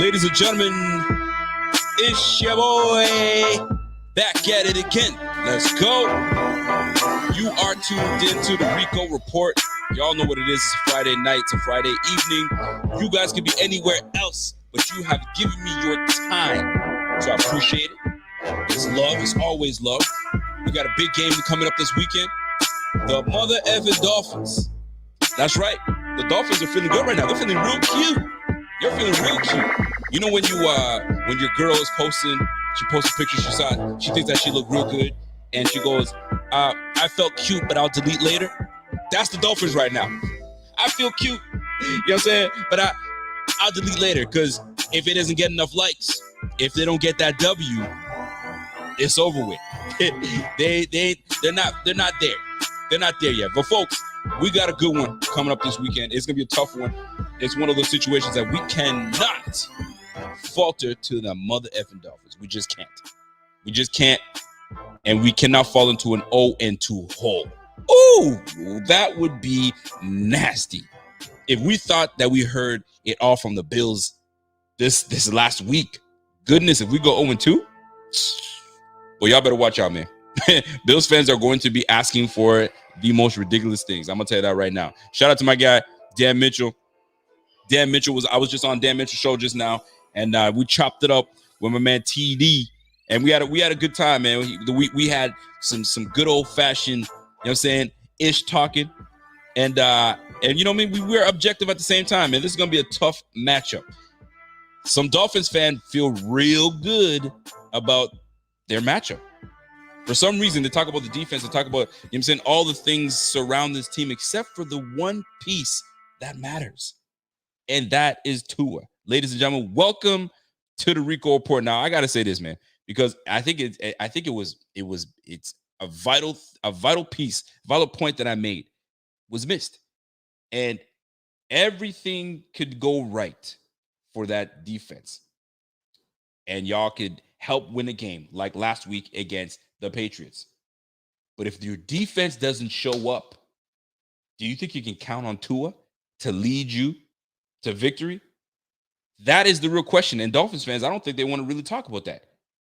Ladies and gentlemen, it's your boy back at it again. Let's go. You are tuned into the Rico Report. Y'all know what it is. It's a Friday night. It's a Friday evening. You guys could be anywhere else, but you have given me your time. So I appreciate it. It's love. It's always love. We got a big game coming up this weekend. The mother effing Dolphins. That's right. The Dolphins are feeling good right now. They're feeling real cute. You're feeling real cute. You know when your girl is posting, she posts a picture, she thinks that she looked real good, and she goes, I felt cute, but I'll delete later. That's the Dolphins right now. I feel cute, you know what I'm saying? But I'll delete later, because if it doesn't get enough likes, if they don't get that W, it's over with. They're not there. They're not there yet. But folks, we got a good one coming up this weekend. It's gonna be a tough one. It's one of those situations that we cannot falter to the mother effing Dolphins. We just can't. We just can't. And we cannot fall into an 0-2 hole. Ooh, that would be nasty. If we thought that we heard it all from the Bills this last week, goodness, if we go 0-2, well, y'all better watch out, man. Bills fans are going to be asking for the most ridiculous things. I'm gonna tell you that right now. Shout out to my guy Dan Mitchell. I was just on Dan Mitchell's show just now, and we chopped it up with my man TD, and we had a good time, man. We had some good old fashioned, you know what I'm saying, ish talking, and you know what I mean, we were objective at the same time, man. This is gonna be a tough matchup. Some Dolphins fans feel real good about their matchup. For some reason, they talk about the defense, they talk about, you know what I'm saying, all the things surround this team except for the one piece that matters. And that is Tua. Ladies and gentlemen, welcome to the Rico Report. Now, I gotta say this, man, because I think it's a vital piece, vital point that I made was missed. And everything could go right for that defense. And y'all could help win a game like last week against the Patriots. But if your defense doesn't show up, do you think you can count on Tua to lead you to victory? That is the real question. And Dolphins fans, I don't think they want to really talk about that.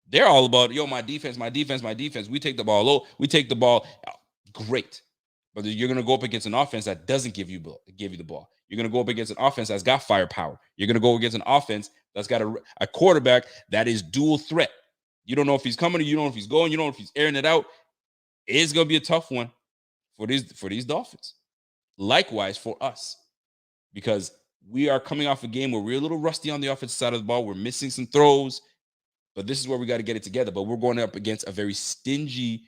They're all about, my defense. We take the ball low. We take the ball. Great. But you're going to go up against an offense that doesn't give you the ball. You're going to go up against an offense that's got firepower. You're going to go against an offense that's got a quarterback that is dual threat. You don't know if he's coming, you don't know if he's going, you don't know if he's airing it out. It's going to be a tough one for these Dolphins. Likewise for us, because we are coming off a game where we're a little rusty on the offensive side of the ball. We're missing some throws, but this is where we got to get it together. But we're going up against a very stingy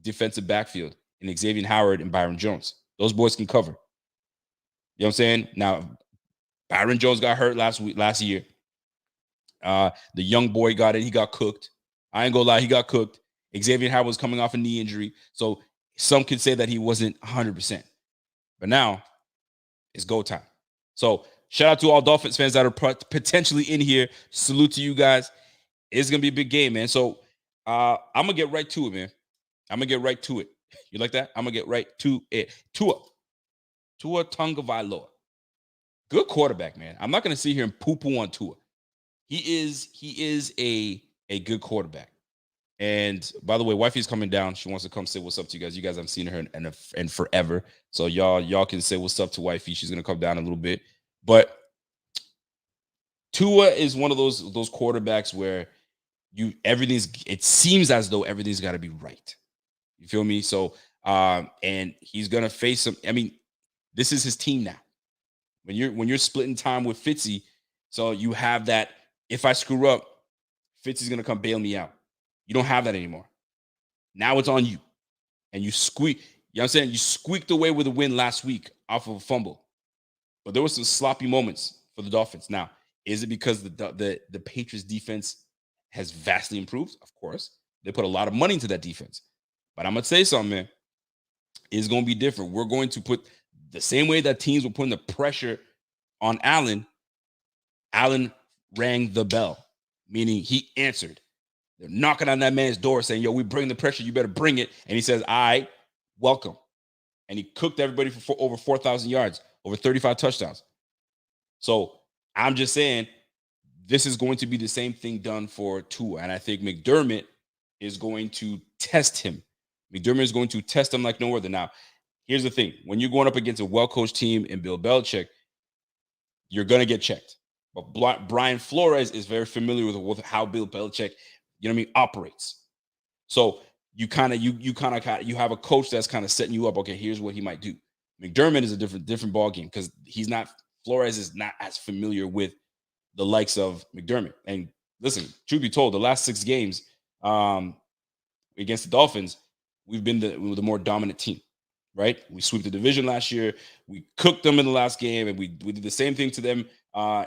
defensive backfield in Xavier Howard and Byron Jones. Those boys can cover. You know what I'm saying? Now, Byron Jones got hurt last year. The young boy got it. He got cooked. I ain't gonna lie, he got cooked. Xavier Howard was coming off a knee injury, so some could say that he wasn't 100%. But now, it's go time. So, shout out to all Dolphins fans that are potentially in here. Salute to you guys. It's going to be a big game, man. So, I'm going to get right to it, man. I'm going to get right to it. You like that? I'm going to get right to it. Tua Tagovailoa. Good quarterback, man. I'm not going to sit here and poo-poo on Tua. He is a good quarterback. And by the way, Wifey's coming down. She wants to come say what's up to you guys. You guys haven't seen her in forever. So y'all can say what's up to Wifey. She's going to come down a little bit. But Tua is one of those quarterbacks where it seems as though everything's got to be right. You feel me? So and he's going to face some, I mean, this is his team now. When you're splitting time with Fitzy, so you have that, if I screw up, Fitzy's going to come bail me out. You don't have that anymore. Now it's on you. And you squeak. You know what I'm saying? You squeaked away with a win last week off of a fumble. But there were some sloppy moments for the Dolphins. Now, is it because the Patriots defense has vastly improved? Of course. They put a lot of money into that defense. But I'm going to say something, man. It's going to be different. We're going to put the same way that teams were putting the pressure on Allen. Allen rang the bell, meaning he answered. They're knocking on that man's door saying, yo, we bring the pressure. You better bring it. And he says, I welcome. And he cooked everybody for over 4,000 yards, over 35 touchdowns. So I'm just saying this is going to be the same thing done for Tua. And I think McDermott is going to test him. McDermott is going to test him like no other. Now, here's the thing. When you're going up against a well-coached team and Bill Belichick, you're going to get checked. But Brian Flores is very familiar with how Bill Belichick, operates. So you have a coach that's kind of setting you up. Okay, here's what he might do. McDermott is a different ball game because Flores is not as familiar with the likes of McDermott. And listen, truth be told, the last 6 games against the Dolphins, we've been the more dominant team, right? We swept the division last year. We cooked them in the last game, and we did the same thing to them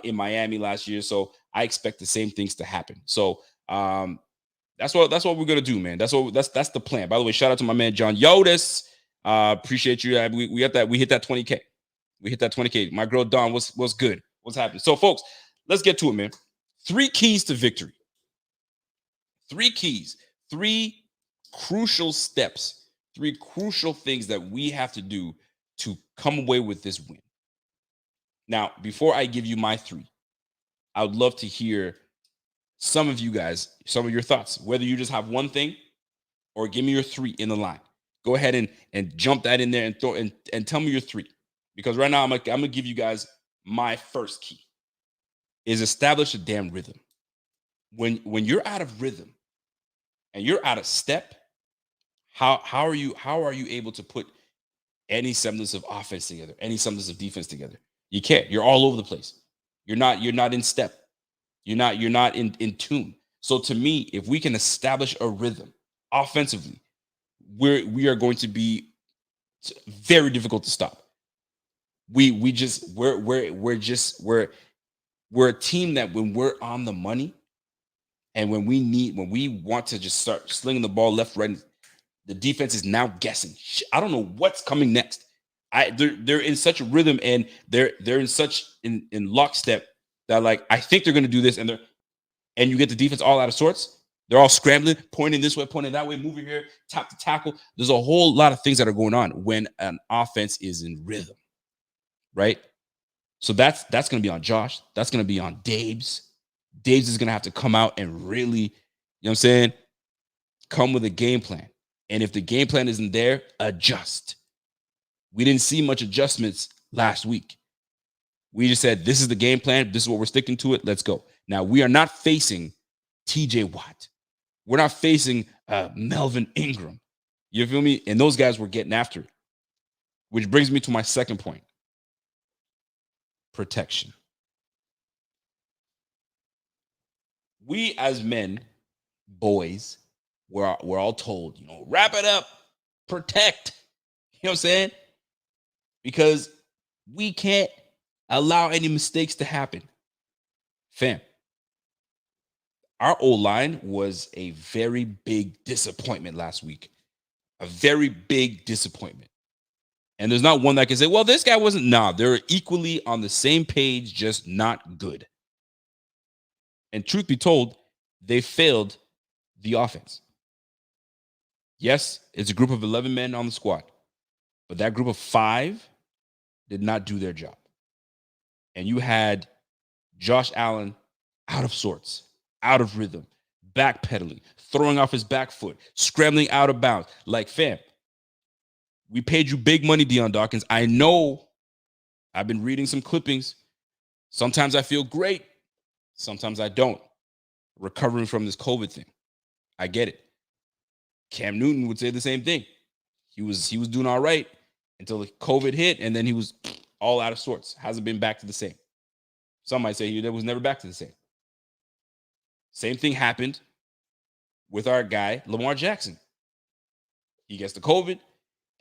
in Miami last year. So I expect the same things to happen. So that's what we're gonna do, man. That's the plan. By the way, shout out to my man John Yodis. Appreciate you. We hit that 20K. We hit that 20K. My girl Dawn, what's good? What's happening? So, folks, let's get to it, man. 3 keys to victory. 3 keys. 3 crucial steps. 3 crucial things that we have to do to come away with this win. Now, before I give you my 3, I would love to hear some of you guys, some of your thoughts, whether you just have one thing or give me your 3 in the line. Go ahead and jump that in there and throw and tell me your 3. Because right now I'm gonna give you guys my first key is establish a damn rhythm. When you're out of rhythm and you're out of step, how are you able to put any semblance of offense together, any semblance of defense together? You can't. You're all over the place. You're not in step. You're not in tune. So to me, if we can establish a rhythm offensively, we are going to be very difficult to stop. We're a team that when we're on the money and when we want to just start slinging the ball left, right, the defense is now guessing. I don't know what's coming next. They're in such a rhythm and they're in such in lockstep that like I think they're going to do this and you get the defense all out of sorts. They're all scrambling, pointing this way, pointing that way, moving here, tap to tackle. There's a whole lot of things that are going on when an offense is in rhythm, right? So that's going to be on Josh. That's going to be on Dabes. Dabes is going to have to come out and really, you know what I'm saying, come with a game plan. And if the game plan isn't there, adjust. We didn't see much adjustments last week. We just said, this is the game plan. This is what we're sticking to it. Let's go. Now, we are not facing TJ Watt. We're not facing Melvin Ingram. You feel me? And those guys were getting after it. Which brings me to my second point. Protection. We as men, boys, we're all told, wrap it up, protect. You know what I'm saying? Because we can't allow any mistakes to happen. Fam, our O-line was a very big disappointment last week. A very big disappointment. And there's not one that can say, well, this guy wasn't. Nah, they're equally on the same page, just not good. And truth be told, they failed the offense. Yes, it's a group of 11 men on the squad. But that group of 5 did not do their job. And you had Josh Allen out of sorts, out of rhythm, backpedaling, throwing off his back foot, scrambling out of bounds. Like, fam, we paid you big money, Deion Dawkins. I know. I've been reading some clippings. Sometimes I feel great. Sometimes I don't. Recovering from this COVID thing. I get it. Cam Newton would say the same thing. He was doing all right until the COVID hit, and then he was all out of sorts. Hasn't been back to the same. Some might say he was never back to the same. Same thing happened with our guy, Lamar Jackson. He gets the COVID,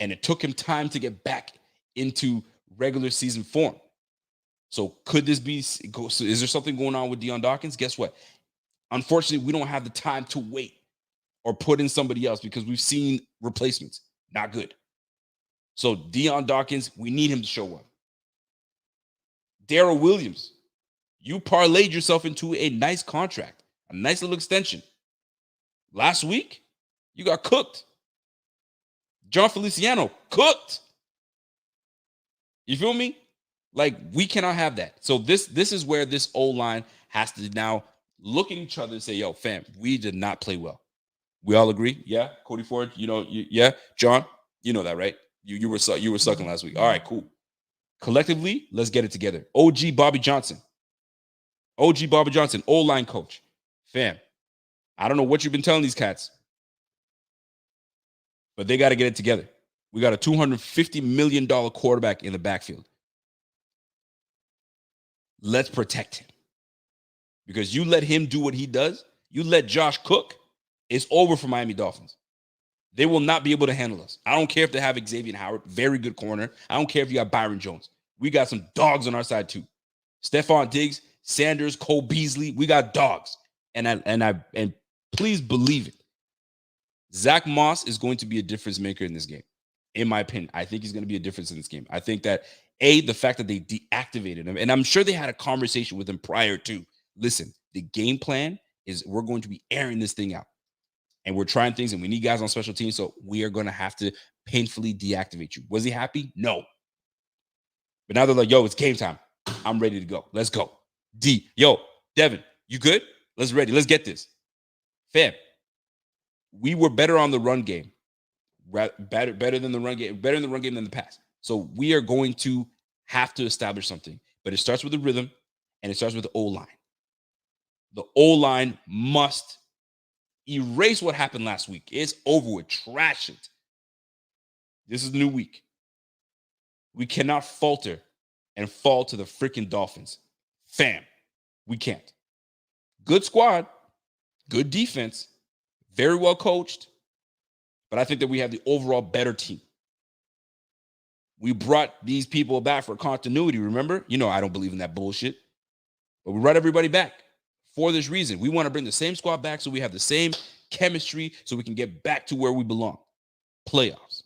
and it took him time to get back into regular season form. So could this be, is there something going on with Deion Dawkins? Guess what? Unfortunately, we don't have the time to wait or put in somebody else because we've seen replacements. Not good. So Deion Dawkins, we need him to show up. Darrell Williams, you parlayed yourself into a nice contract, a nice little extension. Last week, you got cooked. John Feliciano, cooked. You feel me? Like, we cannot have that. So this is where this O-line has to now look at each other and say, yo, fam, we did not play well. We all agree? Yeah, Cody Ford, yeah, John, you know that, right? You were sucking last week. All right, cool. Collectively, let's get it together. OG Bobby Johnson, O-line coach. Fam, I don't know what you've been telling these cats, but they got to get it together. We got a $250 million quarterback in the backfield. Let's protect him. Because you let him do what he does, you let Josh cook, it's over for Miami Dolphins. They will not be able to handle us. I don't care if they have Xavier Howard, very good corner. I don't care if you got Byron Jones. We got some dogs on our side too. Stephon Diggs, Sanders, Cole Beasley, we got dogs. And please believe it. Zach Moss is going to be a difference maker in this game. In my opinion, I think he's going to be a difference in this game. I think that, the fact that they deactivated him, and I'm sure they had a conversation with him prior to, listen, the game plan is we're going to be airing this thing out. And we're trying things, and we need guys on special teams, so we are going to have to painfully deactivate you. Was he happy? No. But now they're like, yo, it's game time. I'm ready to go. Let's go. Yo, Devin, you good? Let's ready. Let's get this. Fam, we were better on the run game. Better than the run game, better in the run game than the pass. So we are going to have to establish something. But it starts with the rhythm, and it starts with the O-line. The O-line must erase what happened last week. It's over with. Trash it. This is a new week. We cannot falter and fall to the freaking Dolphins. Fam, we can't. Good squad, good defense, very well coached, but I think that we have the overall better team. We brought these people back for continuity, remember? You know I don't believe in that bullshit. But we brought everybody back for this reason. We want to bring the same squad back so we have the same chemistry so we can get back to where we belong. Playoffs.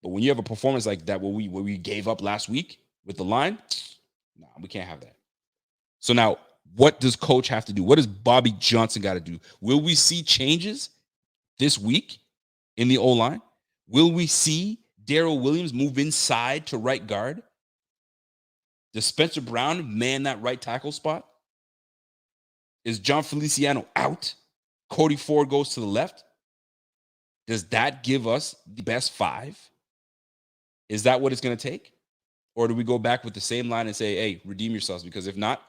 But when you have a performance like that, where we gave up last week with the line, nah, we can't have that. So now, what does coach have to do? What does Bobby Johnson got to do? Will we see changes this week in the O-line? Will we see Darrell Williams move inside to right guard? Does Spencer Brown man that right tackle spot? Is John Feliciano out? Cody Ford goes to the left? Does that give us the best five? Is that what it's going to take? Or do we go back with the same line and say, hey, redeem yourselves? Because if not,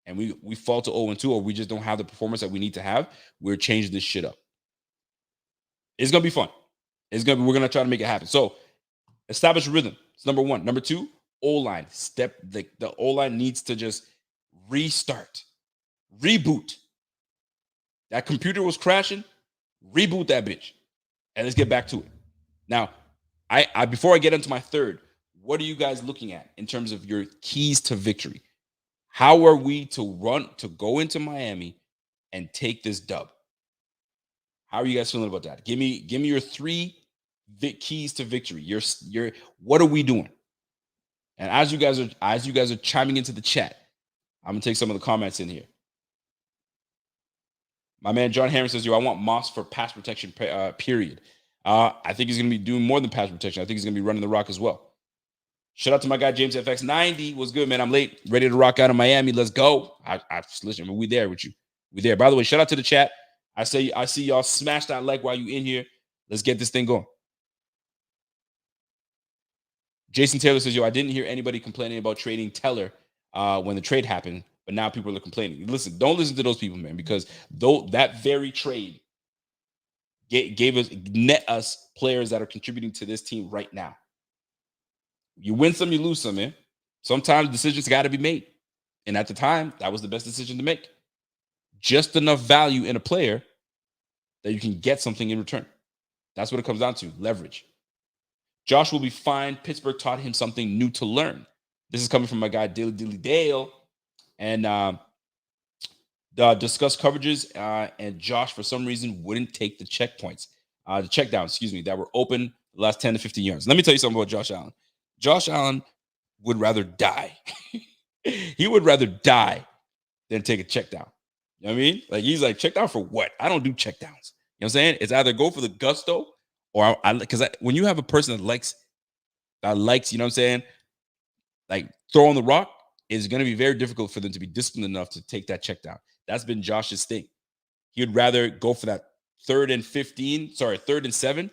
and we fall to 0-2, or we just don't have the performance that we need to have, we're changing this shit up. It's going to be fun. We're going to try to make it happen. So establish rhythm. It's number one. Number two, O-line. The O-line needs to just restart. Reboot. That computer was crashing. Reboot that bitch. And let's get back to it. Now, I before I get into my third, what are you guys looking at in terms of your keys to victory? How are we to go into Miami and take this dub? How are you guys feeling about that? Give me your three keys to victory. What are we doing? And as you guys are chiming into the chat, I'm gonna take some of the comments in here. My man John Harris says, "Yo, I want Moss for pass protection. Period. I think he's gonna be doing more than pass protection. I think he's gonna be running the rock as well." Shout out to my guy James FX90. What's good, man? I'm late, ready to rock out of Miami. Let's go. Listen, we there with you. We there. By the way, shout out to the chat. I see y'all smash that like while you in here. Let's get this thing going. Jason Taylor says, yo, I didn't hear anybody complaining about trading Teller when the trade happened, but now people are complaining. Listen, don't listen to those people, man, because that very trade net us players that are contributing to this team right now. You win some, you lose some, man. Sometimes decisions got to be made. And at the time, that was the best decision to make. Just enough value in a player that you can get something in return. That's what it comes down to, leverage. Josh will be fine. Pittsburgh taught him something new to learn. This is coming from my guy, Dilly Dale. And discuss coverages. And Josh, for some reason, wouldn't take the checkpoints. The checkdowns, that were open the last 10 to 15 yards. Let me tell you something about Josh Allen. Josh Allen would rather die. He would rather die than take a check down. You know what I mean? Like, he's like, check down for what? I don't do check downs. You know what I'm saying? It's either go for the gusto or because when you have a person that likes, you know what I'm saying, like throwing the rock, is going to be very difficult for them to be disciplined enough to take that check down. That's been Josh's thing. He would rather go for that 3rd and 7,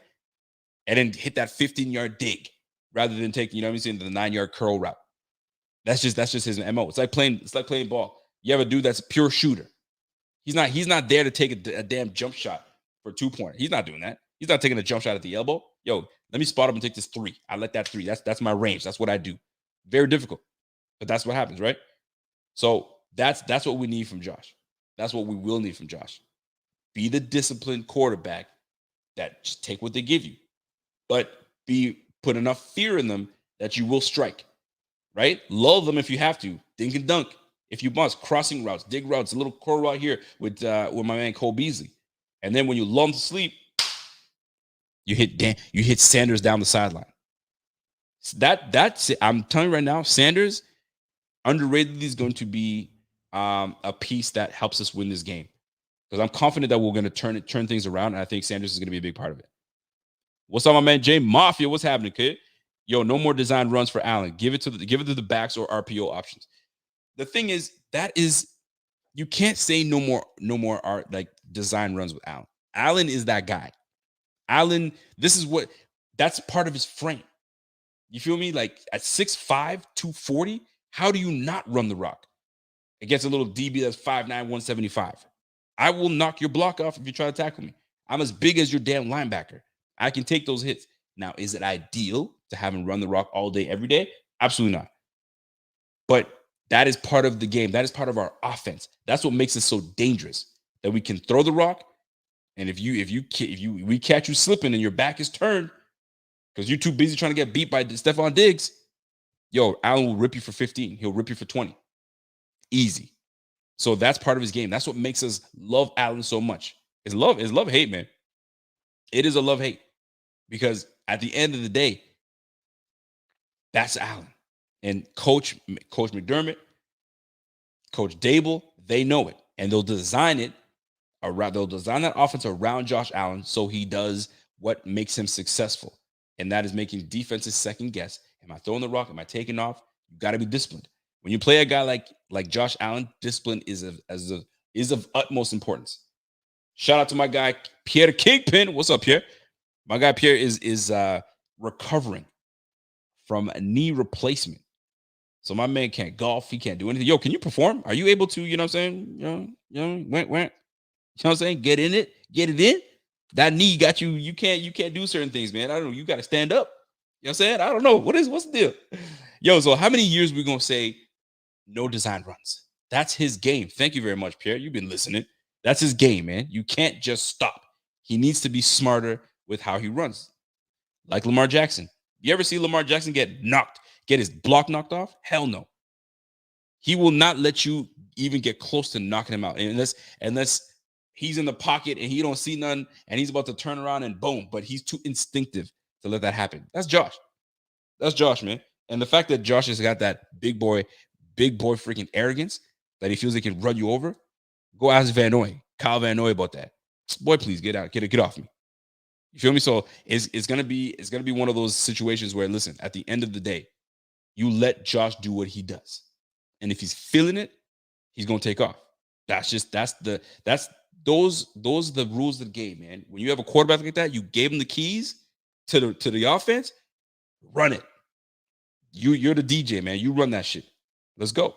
and then hit that 15-yard dig rather than take, you know what I'm saying, the 9-yard curl route. That's just his MO. It's like playing ball. You have a dude that's a pure shooter. He's not there to take a damn jump shot for 2-pointer. He's not doing that. He's not taking a jump shot at the elbow. Yo, let me spot up and take this 3. I let that 3. That's my range. That's what I do. Very difficult. But that's what happens, right? So that's what we need from Josh. That's what we will need from Josh. Be the disciplined quarterback that just take what they give you, but put enough fear in them that you will strike, right? Lull them if you have to. Dink and dunk if you must. Crossing routes, dig routes, a little curl route here with my man Cole Beasley. And then when you lull them to sleep, you hit Sanders down the sideline. That's it. I'm telling you right now, Sanders underrated is going to be a piece that helps us win this game, because I'm confident that we're going to turn things around, and I think Sanders is going to be a big part of it. What's up, my man Jay Mafia? What's happening, kid? Yo, no more design runs for Allen. Give it to the backs or RPO options. The thing is, you can't say no more art like design runs with Allen. Allen is that guy. Allen, that's part of his frame. You feel me? Like at 6'5", 240, how do you not run the rock against a little DB that's 5'9", 175? I will knock your block off if you try to tackle me. I'm as big as your damn linebacker. I can take those hits. Now, is it ideal to have him run the rock all day, every day? Absolutely not. But that is part of the game. That is part of our offense. That's what makes it so dangerous, that we can throw the rock, and if we catch you slipping and your back is turned because you're too busy trying to get beat by Stephon Diggs, yo, Allen will rip you for 15. He'll rip you for 20. Easy. So that's part of his game. That's what makes us love Allen so much. It's love-hate, man. It is a love-hate, because at the end of the day, that's Allen. And Coach McDermott, Coach Dable, they know it. And they'll design that offense around Josh Allen so he does what makes him successful. And that is making defenses second guess. Am I throwing the rock? Am I taking off? You got to be disciplined. When you play a guy like Josh Allen, discipline is of utmost importance. Shout out to my guy Pierre the Kingpin. What's up, Pierre? My guy Pierre is recovering from a knee replacement. So my man can't golf. He can't do anything. Yo, can you perform? Are you able to, you know what I'm saying? You know what I'm saying? Get in it. Get it in. That knee got you. You can't do certain things, man. I don't know. You got to stand up. You know what I'm saying? I don't know. What's the deal? Yo, so how many years we going to say no design runs? That's his game. Thank you very much, Pierre. You've been listening. That's his game, man. You can't just stop. He needs to be smarter with how he runs. Like Lamar Jackson. You ever see Lamar Jackson get his block knocked off? Hell no. He will not let you even get close to knocking him out. Unless he's in the pocket and he don't see none and he's about to turn around and boom, but he's too instinctive to let that happen. That's Josh. That's Josh, man. And the fact that Josh has got that big boy freaking arrogance that he feels he can run you over, go ask Kyle Van Noy about that. Boy, please get off me. You feel me? So it's gonna be one of those situations where, listen, at the end of the day, you let Josh do what he does, and if he's feeling it, he's gonna take off. Those are the rules of the game, man. When you have a quarterback like that, you gave him the keys to the offense, run it. You're the DJ, man. You run that shit. Let's go.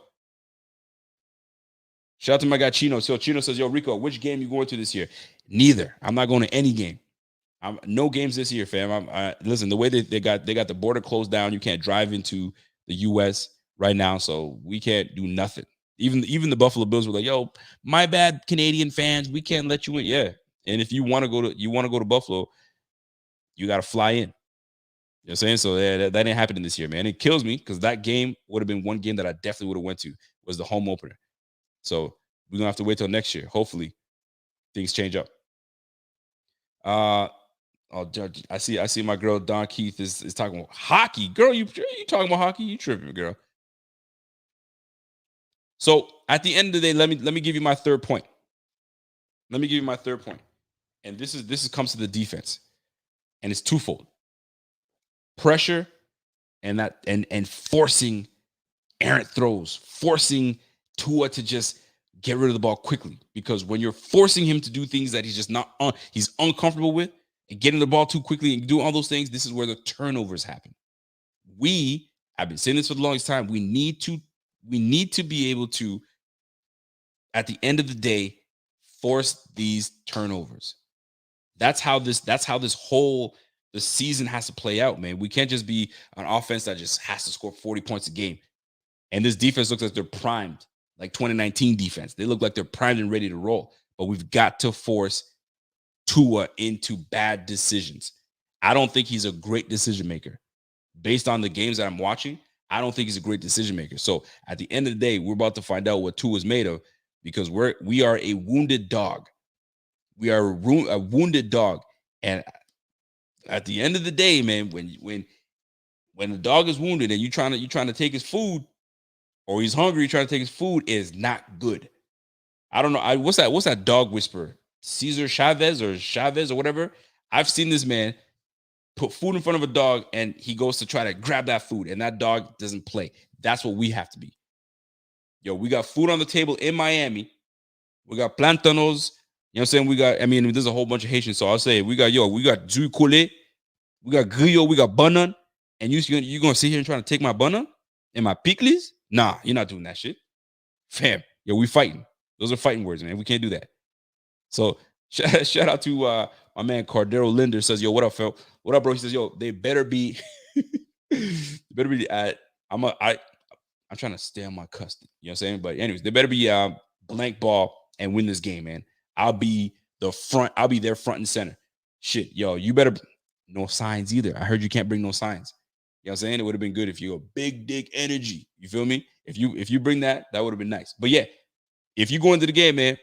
Shout out to my guy Chino. So Chino says, yo, Rico, which game you going to this year? Neither. I'm not going to any game. No games this year, fam. Listen, the way they got the border closed down, you can't drive into the U.S. right now, so we can't do nothing. Even the Buffalo Bills were like, yo, my bad, Canadian fans, we can't let you in. Yeah. And if you want to go to Buffalo, you got to fly in. You know what I'm saying? So that ain't happening this year, man. It kills me because that game would have been one game that I definitely would have went to, was the home opener. So we're gonna have to wait till next year. Hopefully things change up. I see my girl Don Keith is talking about hockey. Girl, you talking about hockey? You tripping, girl. So at the end of the day, let me give you my third point. Let me give you my third point. And this comes to the defense. And it's twofold. Pressure and forcing errant throws, forcing Tua to just get rid of the ball quickly. Because when you're forcing him to do things that he's just not he's uncomfortable with, and getting the ball too quickly and doing all those things, this is where the turnovers happen. I've been saying this for the longest time. We need to be able to, at the end of the day, force these turnovers. That's how this whole the season has to play out, man. We can't just be an offense that just has to score 40 points a game. And this defense looks like they're primed, like 2019 defense. They look like they're primed and ready to roll. But we've got to force Tua into bad decisions. I don't think he's a great decision maker. Based on the games that I'm watching, I don't think he's a great decision maker. So at the end of the day, we're about to find out what Tua is made of, because we are a wounded dog. We are a wounded dog. And at the end of the day, man, when the dog is wounded and you're trying to take his food, or he's hungry, trying to take his food, is not good. I don't know. What's that dog whisperer? Cesar Chavez or whatever. I've seen this man put food in front of a dog and he goes to try to grab that food and that dog doesn't play. That's what we have to be. Yo, we got food on the table in Miami. We got plantanos. You know what I'm saying? There's a whole bunch of Haitians. So I'll say we got jus coulé, we got griot, we got banan. And you gonna sit here and try to take my banan and my pickles? Nah, you're not doing that shit. Fam, yo, we fighting. Those are fighting words, man. We can't do that. So shout out to my man Cordero Linder. Says, yo, what up, Phil? What up, bro? He says, yo, they better be I'm trying to stay on my custody. You know what I'm saying? But anyways, they better be blank ball and win this game, man. I'll be there front and center. Shit, yo, you better no signs either. I heard you can't bring no signs. You know what I'm saying? It would have been good if you go big dick energy. You feel me? If you bring that would have been nice. But yeah, if you go into the game, man,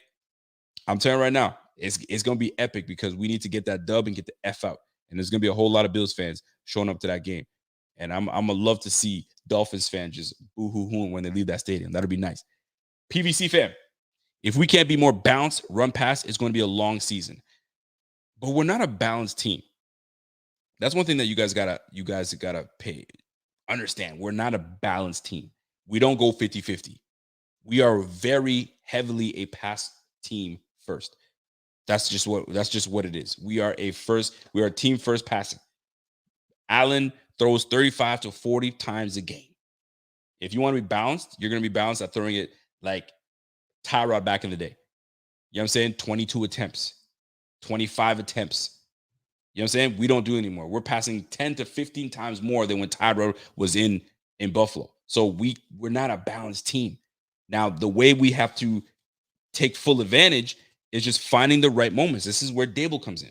I'm telling you right now, it's gonna be epic, because we need to get that dub and get the F out. And there's gonna be a whole lot of Bills fans showing up to that game. And I'm gonna love to see Dolphins fans just boo-hoo-hooing when they leave that stadium. That'll be nice. PVC fam, if we can't be more balanced, run pass, it's going to be a long season. But we're not a balanced team. That's one thing that you guys gotta understand. We're not a balanced team. We don't go 50-50. We are very heavily a pass team first. That's just what it is. We are a team first passing. Allen throws 35 to 40 times a game. If you want to be balanced, you're going to be balanced at throwing it like Tyrod back in the day. You know what I'm saying? 22 attempts, 25 attempts. You know what I'm saying? We don't do it anymore. We're passing 10 to 15 times more than when Tyrod was in Buffalo. So we're not a balanced team. Now, the way we have to take full advantage is just finding the right moments. This is where Dable comes in,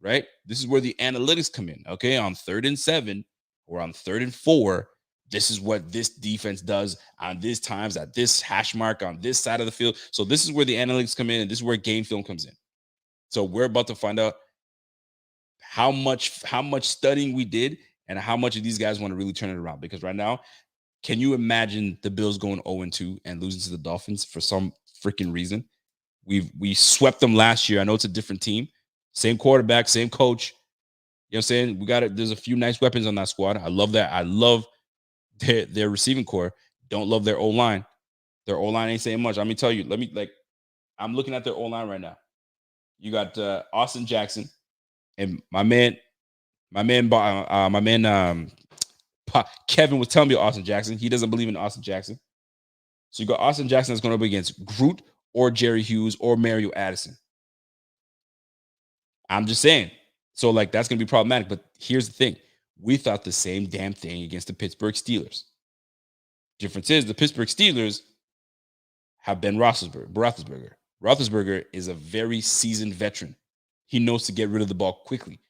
right? This is where the analytics come in. Okay, on 3rd and 7 or on 3rd and 4, this is what this defense does on these times at this hash mark on this side of the field. So this is where the analytics come in, and this is where game film comes in. So we're about to find out how much studying we did and how much of these guys want to really turn it around. Because right now, can you imagine the Bills going 0-2 and losing to the Dolphins for some freaking reason? We swept them last year. I know it's a different team, same quarterback, same coach. You know what I'm saying? We got it. There's a few nice weapons on that squad. I love that. I love their receiving core. Don't love their O-line. Their O-line ain't saying much. Let me tell you. I'm looking at their O-line right now. You got Austin Jackson and my man Kevin was telling me Austin Jackson. He doesn't believe in Austin Jackson. So you got Austin Jackson that's going up against Groot or Jerry Hughes or Mario Addison. I'm just saying. So that's going to be problematic. But here's the thing. We thought the same damn thing against the Pittsburgh Steelers. Difference is the Pittsburgh Steelers have Ben Roethlisberger. Roethlisberger is a very seasoned veteran. He knows to get rid of the ball quickly.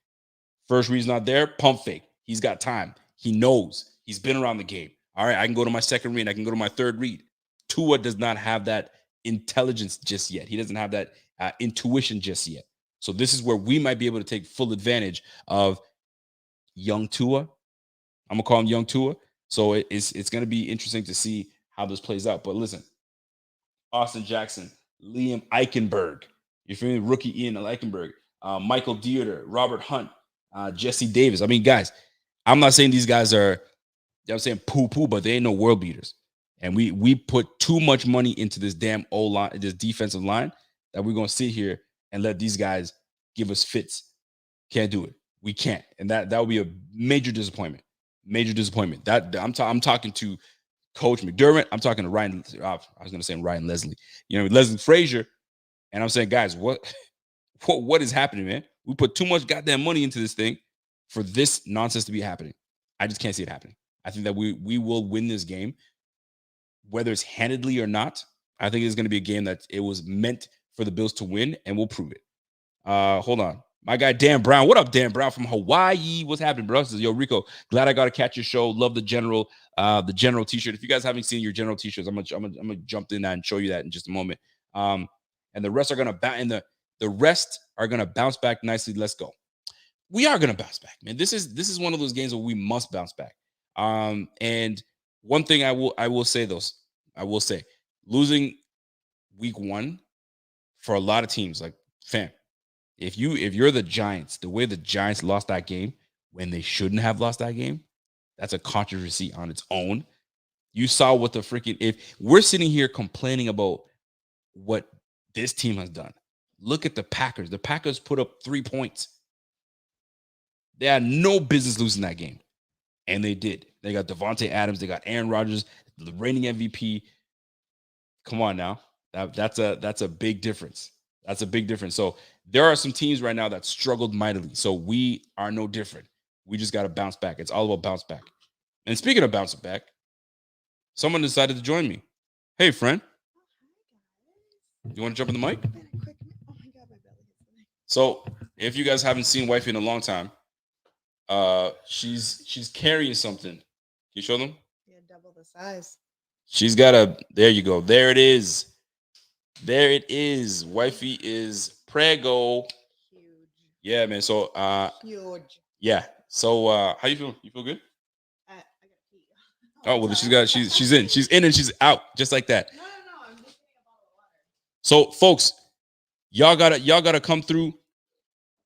First read's not there, pump fake. He's got time. He knows. He's been around the game. All right, I can go to my second read. I can go to my third read. Tua does not have that intelligence just yet. He doesn't have that intuition just yet. So this is where we might be able to take full advantage of young Tua. I'm going to call him young Tua. So it's going to be interesting to see how this plays out. But listen, Austin Jackson, Liam Eichenberg, you feel me? Rookie Ian Eichenberg, Michael Dieter, Robert Hunt, Jesse Davis. I mean, guys, I'm not saying these guys are, I'm saying poo-poo, but they ain't no world beaters. And we put too much money into this damn O-line, this defensive line, that we're gonna sit here and let these guys give us fits. Can't do it. We can't, and that would be a major disappointment. Major disappointment. That I'm talking to Coach McDermott. I'm talking to Ryan. I was gonna say Ryan Leslie. Leslie Frazier, and I'm saying, guys, what is happening, man? We put too much goddamn money into this thing for this nonsense to be happening. I just can't see it happening. I think that we will win this game, whether it's handedly or not. I think it's going to be a game that it was meant for the Bills to win, and we'll prove it. Hold on. My guy, Dan Brown. What up, Dan Brown from Hawaii? What's happening, bro? Says, yo, Rico, glad I got to catch your show. Love the general t-shirt. If you guys haven't seen your general t-shirts, I'm gonna jump in that and show you that in just a moment. And the rest are gonna bounce back nicely. Let's go. We are gonna bounce back, man. This is one of those games where we must bounce back. And one thing I will say, losing week 1 for a lot of teams, like, fam, if you're the Giants, the way the Giants lost that game when they shouldn't have lost that game, that's a controversy on its own. You saw what if we're sitting here complaining about what this team has done, look at the Packers. The Packers put up 3 points. They had no business losing that game, and they did. They got Devontae Adams. They got Aaron Rodgers, the reigning MVP. Come on now, that's a big difference. That's a big difference. So there are some teams right now that struggled mightily. So we are no different. We just got to bounce back. It's all about bounce back. And speaking of bouncing back, someone decided to join me. Hey, friend. You want to jump in the mic? Oh my God, my belly. So if you guys haven't seen Wifey in a long time, she's carrying something. Can you show them? Yeah, double the size. She's got there you go. There it is. There it is. Wifey is prego. Huge. Yeah, man. So huge. Yeah. So how you feel? You feel good? I got pee. Oh, well, she's in. She's in and she's out. Just like that. No. I'm just getting a bottle of water. So, folks, y'all gotta come through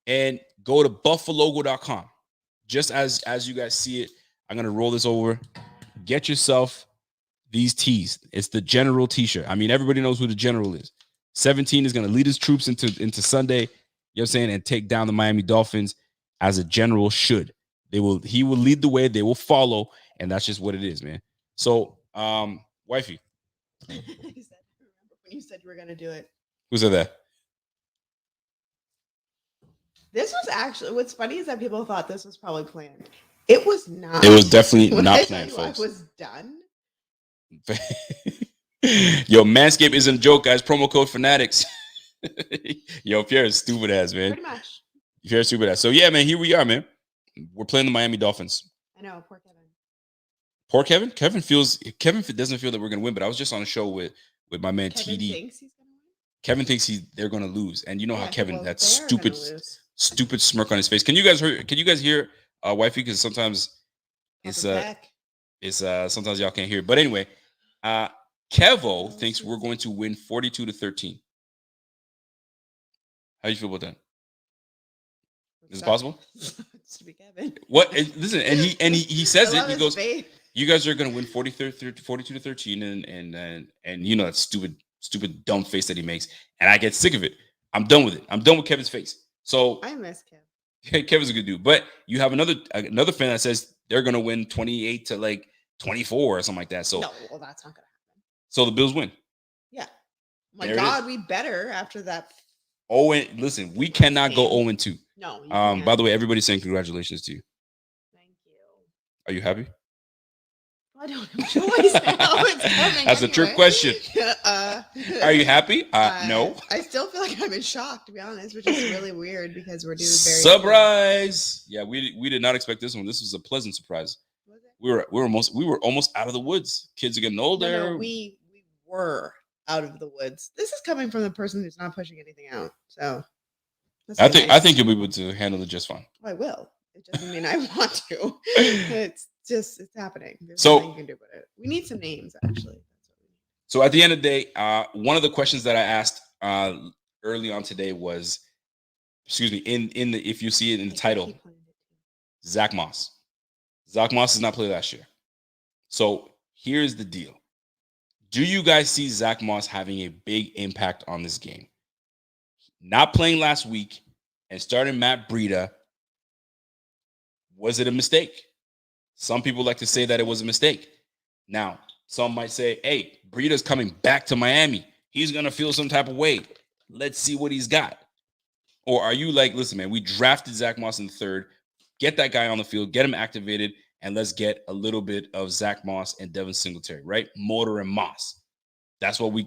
and go to buffalogo.com. Just as you guys see it, I'm gonna roll this over. Get yourself these tees. It's the General t-shirt. I mean, everybody knows who the General is. 17 is gonna lead his troops into Sunday, you know what I'm saying, and take down the Miami Dolphins as a general should. He will lead the way, they will follow, and that's just what it is, man. So, Wifey. I remember when you said you were gonna do it. Who said that? This was actually, what's funny is that people thought this was probably planned. It was not. It was definitely not planned, folks. I was done. Yo, Manscaped isn't a joke, guys. Promo code Fanatics. Yo, Pierre is stupid ass, man. Pretty much. Pierre is stupid ass. So yeah, man, here we are, man. We're playing the Miami Dolphins. I know, poor Kevin. Poor Kevin? Kevin doesn't feel that we're gonna win, but I was just on a show with my man Kevin TD. Thinks he's gonna win? Kevin thinks they're gonna lose. And you know how Kevin, that stupid smirk on his face. Can you guys hear Wifey? Because sometimes it's sometimes y'all can't hear it. But anyway, Kevo thinks we're going to win 42-13. How do you feel about that? Is it possible? It's to be Kevin. What? Listen, and he says it. He goes, faith. "You guys are going to win 42-13," and you know that stupid dumb face that he makes, and I get sick of it. I'm done with it. I'm done with Kevin's face. So I miss Kev. Kevin's a good dude, but you have another fan that says they're going to win 28-24 or something like that. So no, well, that's not going to happen. So the Bills win. Yeah. My God, we better after that. Oh, and listen, we cannot go 0-2. No. By the way, everybody's saying congratulations to you. Thank you. Are you happy? I don't have a choice now. That's a trick question. Are you happy? No. I still feel like I'm in shock, to be honest, which is really weird because we're doing very surprise. Yeah, we did not expect this one. This was a pleasant surprise. Was it? We were almost out of the woods. Kids are getting older. No, we were out of the woods. This is coming from the person who's not pushing anything out. So I think you'll be able to handle it just fine. I will. It doesn't mean I want to. It's happening. There's so nothing you can do about it. We need some names, actually. That's what we need. So at the end of the day, one of the questions that I asked early on today was, excuse me, in the if you see it in the title, Zach Moss. Zach Moss has not played last year. So here's the deal. Do you guys see Zach Moss having a big impact on this game? Not playing last week and starting Matt Breida, was it a mistake? Some people like to say that it was a mistake. Now, some might say, hey, Breida's coming back to Miami. He's going to feel some type of way. Let's see what he's got. Or are you like, listen, man, we drafted Zach Moss in the third. Get that guy on the field, get him activated, and let's get a little bit of Zach Moss and Devin Singletary, right? Motor and Moss. That's what we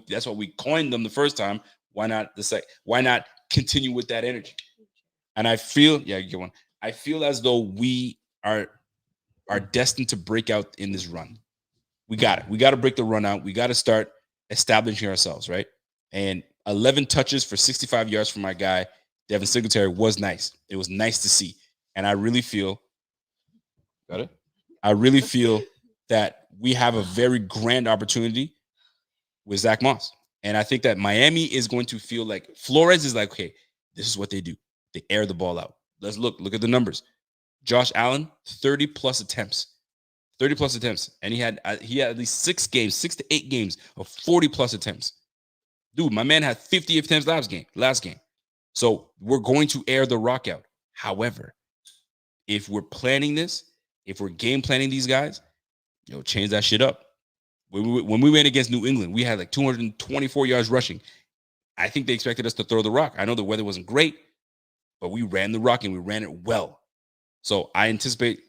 coined them the first time. Why not the second? Why not continue with that energy? And I feel, yeah, you get one. I feel as though we are destined to break out in this run. We got it. We got to break the run out. We got to start establishing ourselves, right? And 11 touches for 65 yards for my guy, Devin Singletary, was nice. It was nice to see. And I really feel, got it? I really feel that we have a very grand opportunity with Zach Moss. And I think that Miami is going to feel like Flores is like, okay, this is what they do. They air the ball out. Let's look at the numbers. Josh Allen, 30 plus attempts. 30 plus attempts. And he had at least 6 to 8 games of 40 plus attempts. Dude, my man had 50 attempts last game. So we're going to air the rock out. However, if we're planning this, if we're game planning these guys, change that shit up. When we went against New England, we had like 224 yards rushing. I think they expected us to throw the rock. I know the weather wasn't great, but we ran the rock and we ran it well. So I anticipate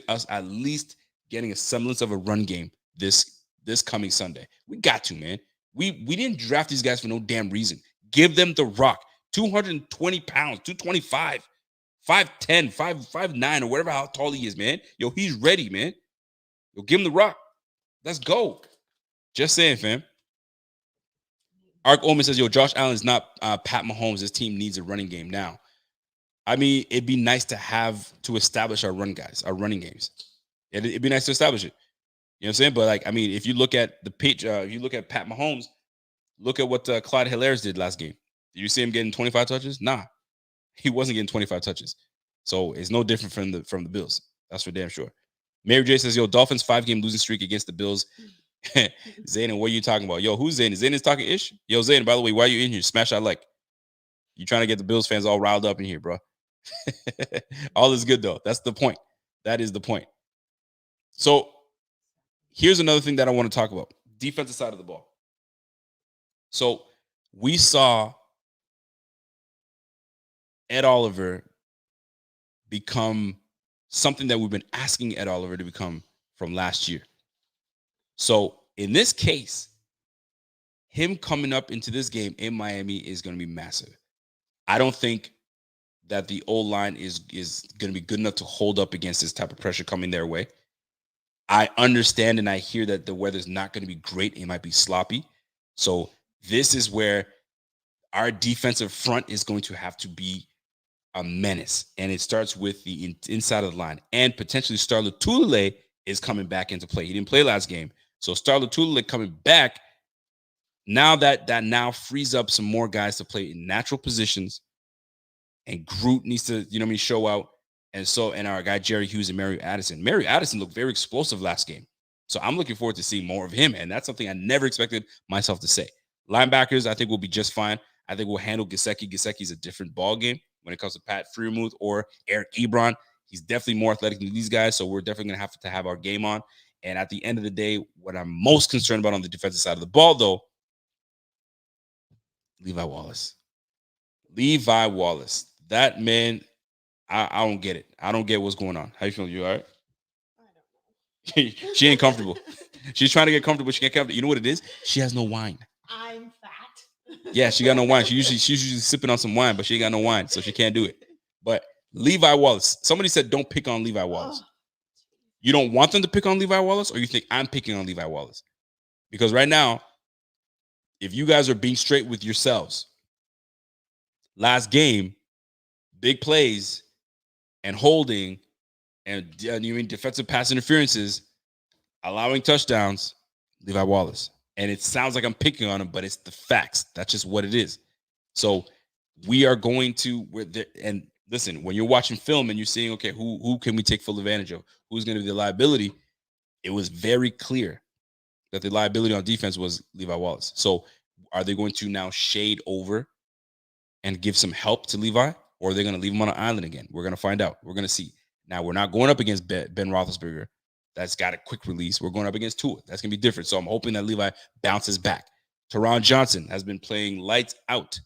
us at least getting a semblance of a run game this coming Sunday. We got to, man. We didn't draft these guys for no damn reason. Give them the rock. 220 pounds, 225, 5'10, 5'9, or whatever how tall he is, man. He's ready, man. Give him the rock. Let's go. Just saying, fam. Ark Omen says, Josh Allen is not Pat Mahomes. This team needs a running game now. I mean, it'd be nice to establish our running games. It'd be nice to establish it. You know what I'm saying? But if you look at the pitch, if you look at Pat Mahomes, look at what Clyde Hilaire did last game. Did you see him getting 25 touches? Nah, he wasn't getting 25 touches. So it's no different from the Bills. That's for damn sure. Mary J says, Dolphins 5-game losing streak against the Bills. Zayn, what are you talking about? Who's Zayn? Zayn is talking ish? Zayn, by the way, why are you in here? Smash that like. You trying to get the Bills fans all riled up in here, bro. All is good, though. That's the point. That is the point. So here's another thing that I want to talk about. Defensive side of the ball. So we saw Ed Oliver become something that we've been asking Ed Oliver to become from last year. So in this case, him coming up into this game in Miami is going to be massive. I don't think that the O-line is going to be good enough to hold up against this type of pressure coming their way. I understand and I hear that the weather's not going to be great. It might be sloppy. So this is where our defensive front is going to have to be a menace. And it starts with the inside of the line. And potentially Star Lotulelei is coming back into play. He didn't play last game. So Star Lotulelei coming back, now that now frees up some more guys to play in natural positions. And Groot needs to, show out. And our guy Jerry Hughes and Mary Addison. Mary Addison looked very explosive last game. So I'm looking forward to seeing more of him. And that's something I never expected myself to say. Linebackers, I think, will be just fine. I think we'll handle Gesicki. Gesicki's a different ball game when it comes to Pat Freiermuth or Eric Ebron. He's definitely more athletic than these guys. So we're definitely going to have our game on. And at the end of the day, what I'm most concerned about on the defensive side of the ball, though, Levi Wallace. Levi Wallace. That man, I don't get it. I don't get what's going on. How you feeling? You all right? I don't know. She ain't comfortable. She's trying to get comfortable. She can't comfortable. You know what it is? She has no wine. I'm fat. Yeah, she got no wine. She's usually sipping on some wine, but she ain't got no wine, so she can't do it. But Levi Wallace. Somebody said don't pick on Levi Wallace. You don't want them to pick on Levi Wallace, or you think I'm picking on Levi Wallace? Because right now, if you guys are being straight with yourselves, last game, big plays and holding and defensive pass interferences, allowing touchdowns, Levi Wallace. And it sounds like I'm picking on him, but it's the facts. That's just what it is. So we are going to, and listen, when you're watching film and you're seeing, okay, who can we take full advantage of? Who's going to be the liability? It was very clear that the liability on defense was Levi Wallace. So are they going to now shade over and give some help to Levi, or are they going to leave him on an island again? We're going to find out. We're going to see. Now, we're not going up against Ben Roethlisberger. That's got a quick release. We're going up against Tua. That's going to be different. So I'm hoping that Levi bounces back. Teron Johnson has been playing lights out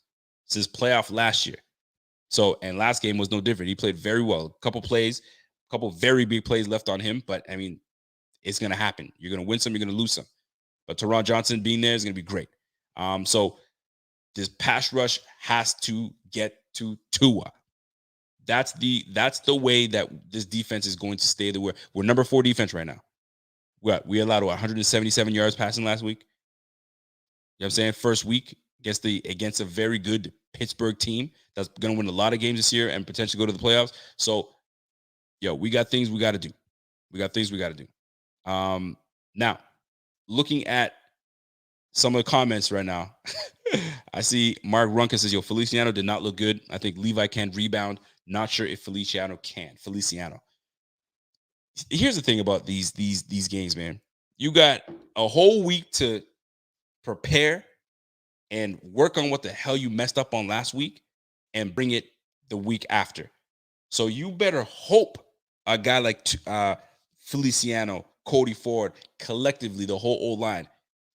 since playoff last year. So, and last game was no different. He played very well. A couple very big plays left on him. But, I mean, it's going to happen. You're going to win some, you're going to lose some. But Teron Johnson being there is going to be great. So this pass rush has to get to Tua. That's the way that this defense is going to stay the way. We're number 4 defense right now. We allowed 177 yards passing last week. You know what I'm saying? First week against a very good Pittsburgh team that's going to win a lot of games this year and potentially go to the playoffs. So, we got things we got to do. Now, looking at some of the comments right now, I see Mark Runka says, Feliciano did not look good. I think Levi can rebound. Not sure if Feliciano can. Here's the thing about these games, man. You got a whole week to prepare and work on what the hell you messed up on last week and bring it the week after. So you better hope a guy like Feliciano, Cody Ford, collectively, the whole old line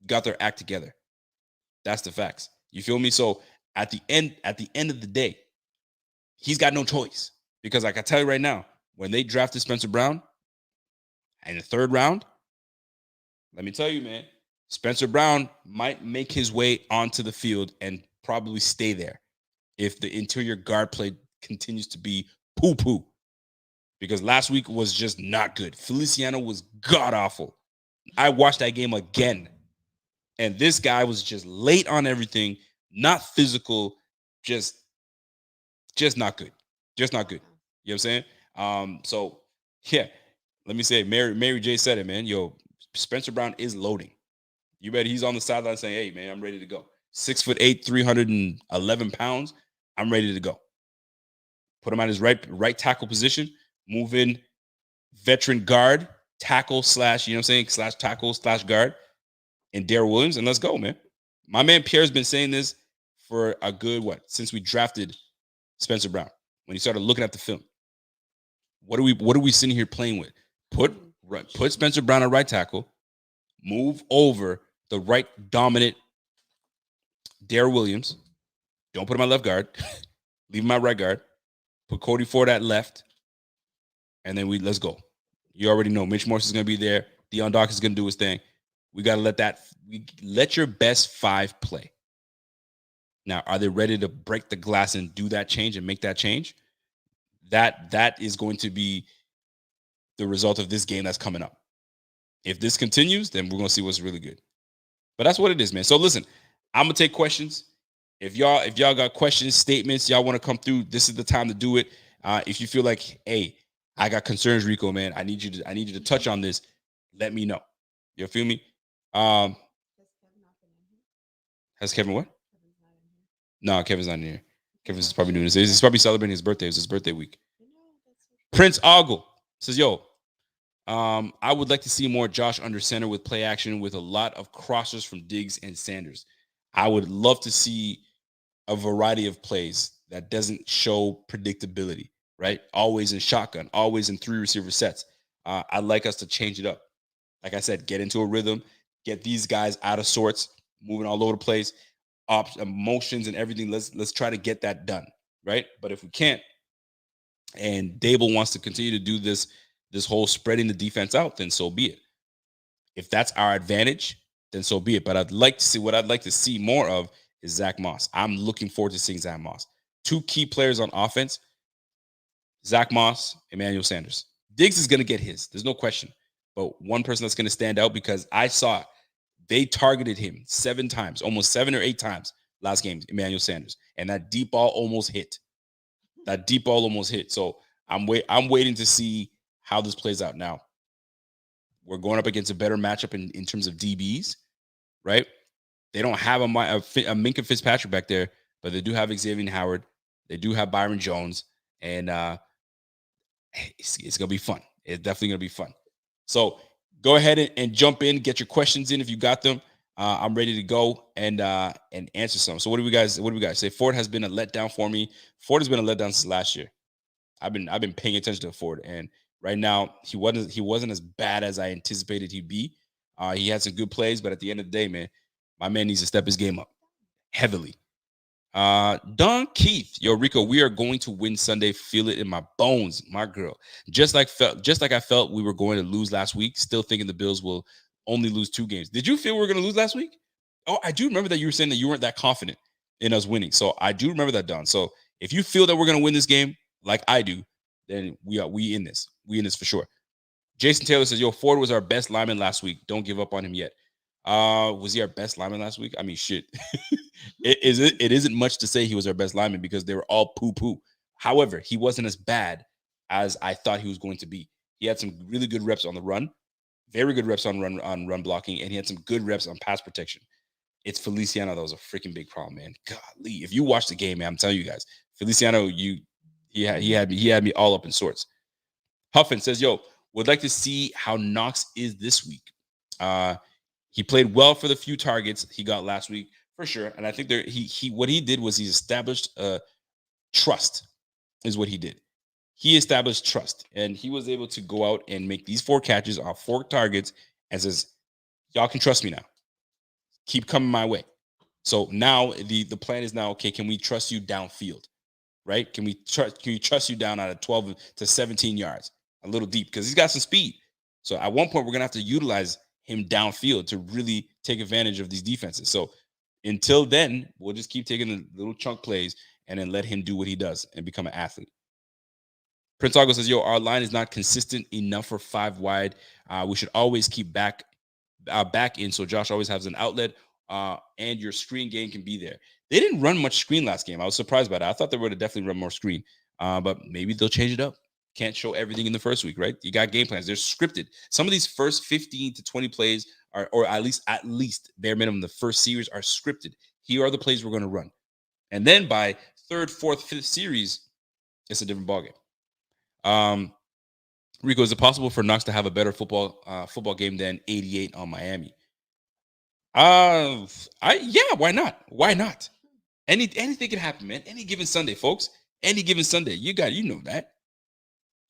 got their act together. That's the facts. You feel me? So at the end of the day, he's got no choice. Because like I tell you right now, when they drafted Spencer Brown in the 3rd round, let me tell you, man, Spencer Brown might make his way onto the field and probably stay there if the interior guard play continues to be poo-poo. Because last week was just not good. Feliciano was god-awful. I watched that game again. And this guy was just late on everything, not physical, just not good. Just not good. You know what I'm saying? So, yeah, let me say, Mary J said it, man. Spencer Brown is loading. You bet he's on the sideline saying, hey, man, I'm ready to go. 6'8", 311 pounds. I'm ready to go. Put him on his right tackle position. Move in veteran guard, tackle / slash tackle / guard. And Darrell Williams, and let's go, man. My man Pierre's been saying this for a good, since we drafted Spencer Brown, when he started looking at the film. What are we sitting here playing with? Put Spencer Brown at right tackle, move over the right dominant Darrell Williams. Don't put him on left guard. Leave him at right guard. Put Cody Ford at left. And then let's go. You already know Mitch Morse is going to be there. Deion Dawkins is going to do his thing. We got to let your best 5 play. Now, are they ready to break the glass and do that change and make that change? That is going to be the result of this game that's coming up. If this continues, then we're going to see what's really good. But that's what it is, man. So listen, I'm going to take questions. If y'all got questions, statements, y'all want to come through, this is the time to do it. If you feel like, hey, I got concerns, Rico, man, I need you to touch on this, let me know. You feel me? Has Kevin what? No, Kevin's not in here. Kevin's probably doing this. He's probably celebrating his birthday. It was his birthday week. Prince Ogle says, I would like to see more Josh under center with play action with a lot of crossers from Diggs and Sanders. I would love to see a variety of plays that doesn't show predictability, right? Always in shotgun, always in 3 receiver sets. I'd like us to change it up. Like I said, get into a rhythm, get these guys out of sorts, moving all over the place, emotions and everything. Let's try to get that done, right? But if we can't, and Dable wants to continue to do this whole spreading the defense out, then so be it. If that's our advantage, then so be it. But I'd like to see more of is Zach Moss. I'm looking forward to seeing Zach Moss. 2 key players on offense, Zach Moss, Emmanuel Sanders. Diggs is going to get his. There's no question. But one person that's going to stand out, because I saw they targeted him 7 times, almost 7 or 8 times last game, Emmanuel Sanders. And that deep ball almost hit. So I'm waiting to see how this plays out. Now, we're going up against a better matchup in terms of DBs, right? They don't have a Minkah Fitzpatrick back there, but they do have Xavier Howard. They do have Byron Jones. And it's going to be fun. It's definitely going to be fun. So Go ahead and jump in, get your questions in if you got them. I'm ready to go and answer some. So what do we guys say? Ford has been a letdown for me. Ford has been a letdown since last year. I've been paying attention to Ford, and right now he wasn't as bad as I anticipated he'd be. He had some good plays, but at the end of the day, man, my man needs to step his game up heavily. Don Keith, yo, Rico, we are going to win Sunday. Feel it in my bones, my girl. Just like I felt we were going to lose last week. Still thinking the Bills will only lose 2 games. Did you feel we were going to lose last week? Oh, I do remember that you were saying that you weren't that confident in us winning. So I do remember that, Don. So if you feel that we're going to win this game like I do, then we in this. We in this for sure. Jason Taylor says, yo, Ford was our best lineman last week. Don't give up on him yet. Was he our best lineman last week? I mean, shit. It isn't much to say he was our best lineman because they were all poo-poo. However, he wasn't as bad as I thought he was going to be. He had some really good reps on the run, very good reps on run blocking, and he had some good reps on pass protection. It's Feliciano that was a freaking big problem, man. Golly, if you watch the game, man, I'm telling you guys, Feliciano, he had me all up in sorts. Huffin says, yo, would like to see how Knox is this week. He played well for the few targets he got last week, for sure. And I think he what he did was he established trust, is what he did. He established trust, and he was able to go out and make these 4 catches off 4 targets and says, y'all can trust me now. Keep coming my way. So now the plan is now, okay, can we trust you downfield? Right? Can we trust you down out of 12 to 17 yards? A little deep, because he's got some speed. So at one point, we're going to have to utilize him downfield to really take advantage of these defenses. So until then, we'll just keep taking the little chunk plays and then let him do what he does and become an athlete. Prince Argo says, yo, our line is not consistent enough for 5 wide. We should always keep back in, so Josh always has an outlet, and your screen game can be there. They didn't run much screen last game. I was surprised by that. I thought they would have definitely run more screen, but maybe they'll change it up. Can't show everything in the first week, right? You got game plans. They're scripted. Some of these first 15 to 20 plays are, or at least bare minimum, the first series are scripted. Here are the plays we're going to run. And then by 3rd, 4th, 5th series, it's a different ballgame. Rico, is it possible for Knox to have a better football game than 88 on Miami? Yeah, why not? Why not? Anything can happen, man. Any given Sunday, folks. Any given Sunday. You know that.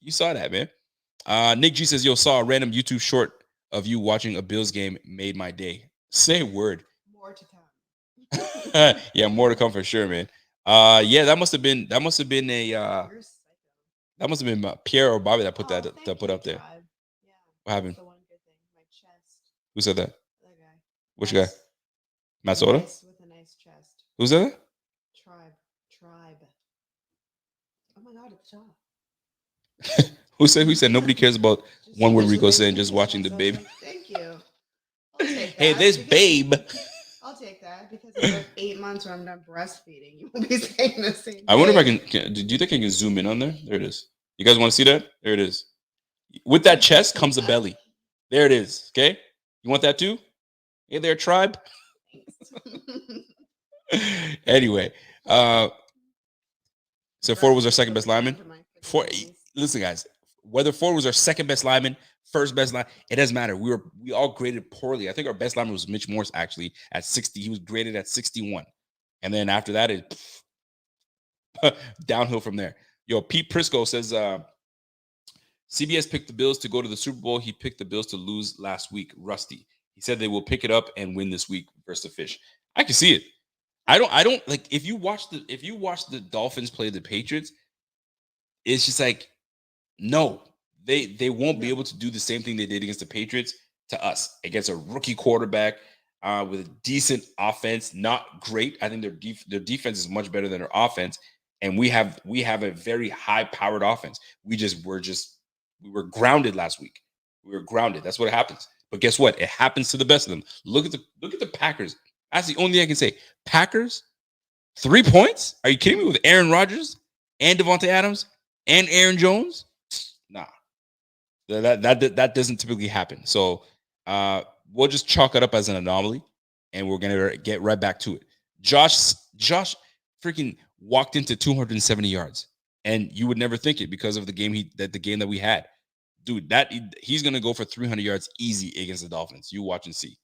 You saw that, man. Nick G says, yo, saw a random YouTube short of you watching a Bills game, made my day. Say word. More to come. Yeah, more to come for sure, man. Yeah, that must have been a that must have been Pierre or Bobby that put that up there. Yeah. What happened? That's the one good thing. My chest. Who said that? The guy. Which guy? Matt Soda? With a nice chest. Who said that? Tribe. Oh my God, it's Shaw. Who said nobody cares about one word Rico saying, just watching the baby? Thank you. I'll take that. Hey, this babe. I'll take that because in like 8 months when I'm done breastfeeding, you will be saying the same. I wonder if I can. Do you think I can zoom in on there? There it is. You guys want to see that? There it is. With that chest comes a belly. There it is. Okay. You want that too? Hey there, tribe. Anyway, so Ford was our second best lineman. Listen, guys, whether Ford was our second best lineman, first best line, it doesn't matter. We all graded poorly. I think our best lineman was Mitch Morse, actually, at 60. He was graded at 61. And then after that, it downhill from there. Yo, Pete Prisco says, CBS picked the Bills to go to the Super Bowl. He picked the Bills to lose last week. Rusty. He said they will pick it up and win this week versus the Fish. I can see it. I don't like if you watch the Dolphins play the Patriots, it's just like, no, they won't be able to do the same thing they did against the Patriots to us, against a rookie quarterback with a decent offense. Not great. I think their defense is much better than their offense. And we have a very high-powered offense. We were grounded last week. We were grounded. That's what happens. But guess what? It happens to the best of them. Look at the Packers. That's the only thing I can say. Packers, 3 points? Are you kidding me? With Aaron Rodgers and Devontae Adams and Aaron Jones? Nah. That doesn't typically happen. So we'll just chalk it up as an anomaly, and we're gonna get right back to it. Josh freaking walked into 270 yards, and you would never think it because of the game that we had. dude, he's gonna go for 300 yards easy against the Dolphins. You watch and see.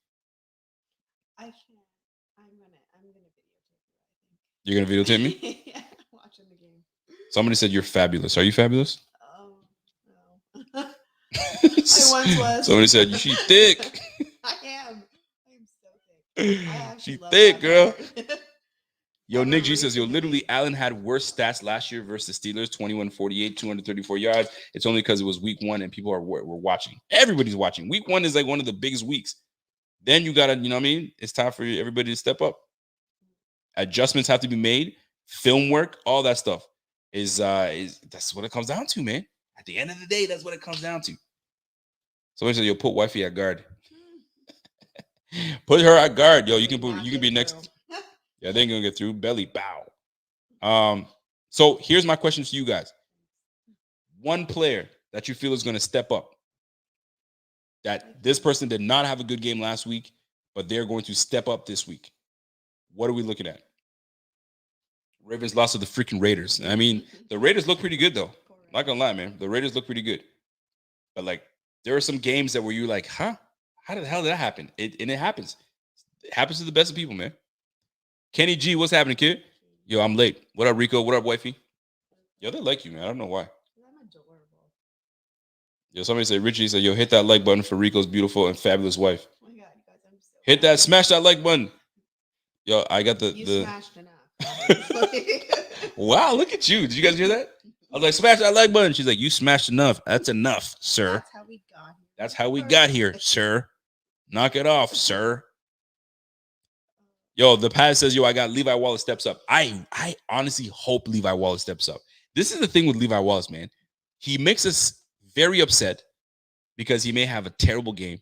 I can't. I'm gonna videotape You're gonna videotape me? you. Yeah, watching the game. Somebody said you're fabulous. Are you fabulous? No. I once was. Somebody said she thick. I am. I'm so thick. I actually She love thick, that girl. part. Yo, I'm a Nick G says, yo, reason to literally, be. Allen had worse stats last year versus the Steelers, 21-48, 234 yards. It's only because it was week 1 and people were watching. Everybody's watching. Week 1 is like one of the biggest weeks. Then you got to, you know what I mean? It's time for everybody to step up. Adjustments have to be made. Film work, all that stuff is that's what it comes down to, man. At the end of the day, that's what it comes down to. Somebody said, yo, put Wifey at guard. Put her at guard. Yo, you can be next. Yeah, they ain't gonna get through. Belly bow. So here's my question to you guys. One player that you feel is gonna step up. That this person did not have a good game last week, but they're going to step up this week. What are we looking at? Ravens lost to the freaking Raiders. I mean, the Raiders look pretty good though. Not gonna lie, man. The Raiders look pretty good. But like, there are some games that where you're like, huh? How the hell did that happen? And it happens. It happens to the best of people, man. Kenny G, what's happening, kid? Yo, I'm late. What up, Rico? What up, Wifey? Yo, they like you, man. I don't know why. I'm adorable. Yo, somebody said, Richie said, yo, hit that like button for Rico's beautiful and fabulous wife. Oh my God, you guys, I'm so Hit that, smash that like button. Yo, I got You smashed enough. Wow, look at you. Did you guys hear that? I was like, smash that like button. She's like, you smashed enough. That's enough, sir. That's how we got here. That's how we got here, sir. Knock it off, sir. Yo, the pad says, yo, I got Levi Wallace steps up. I honestly hope Levi Wallace steps up. This is the thing with Levi Wallace, man. He makes us very upset because he may have a terrible game.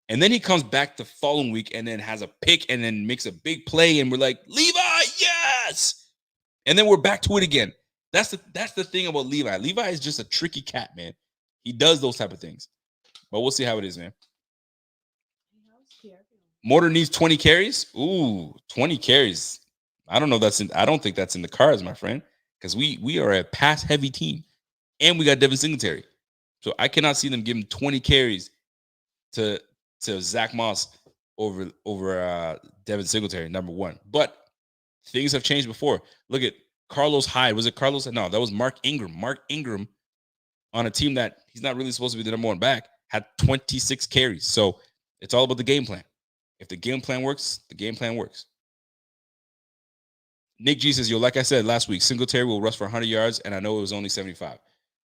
And then he comes back the following week and then has a pick and then makes a big play. And we're like, Levi, yes. And then we're back to it again. That's the thing about Levi. Levi is just a tricky cat, man. He does those type of things. But we'll see how it is, man. Mortar needs 20 carries. Ooh, 20 carries. I don't know. I don't think that's in the cards, my friend, because we are a pass heavy team, and we got Devin Singletary, so I cannot see them giving 20 carries to Zach Moss over Devin Singletary, number one. But things have changed before. Look at Carlos Hyde. Was it Carlos? No, that was Mark Ingram. Mark Ingram on a team that he's not really supposed to be the number one back had 26 carries. So it's all about the game plan. If the game plan works, the game plan works. Nick G says, yo, like I said last week, Singletary will rush for 100 yards, and I know it was only 75.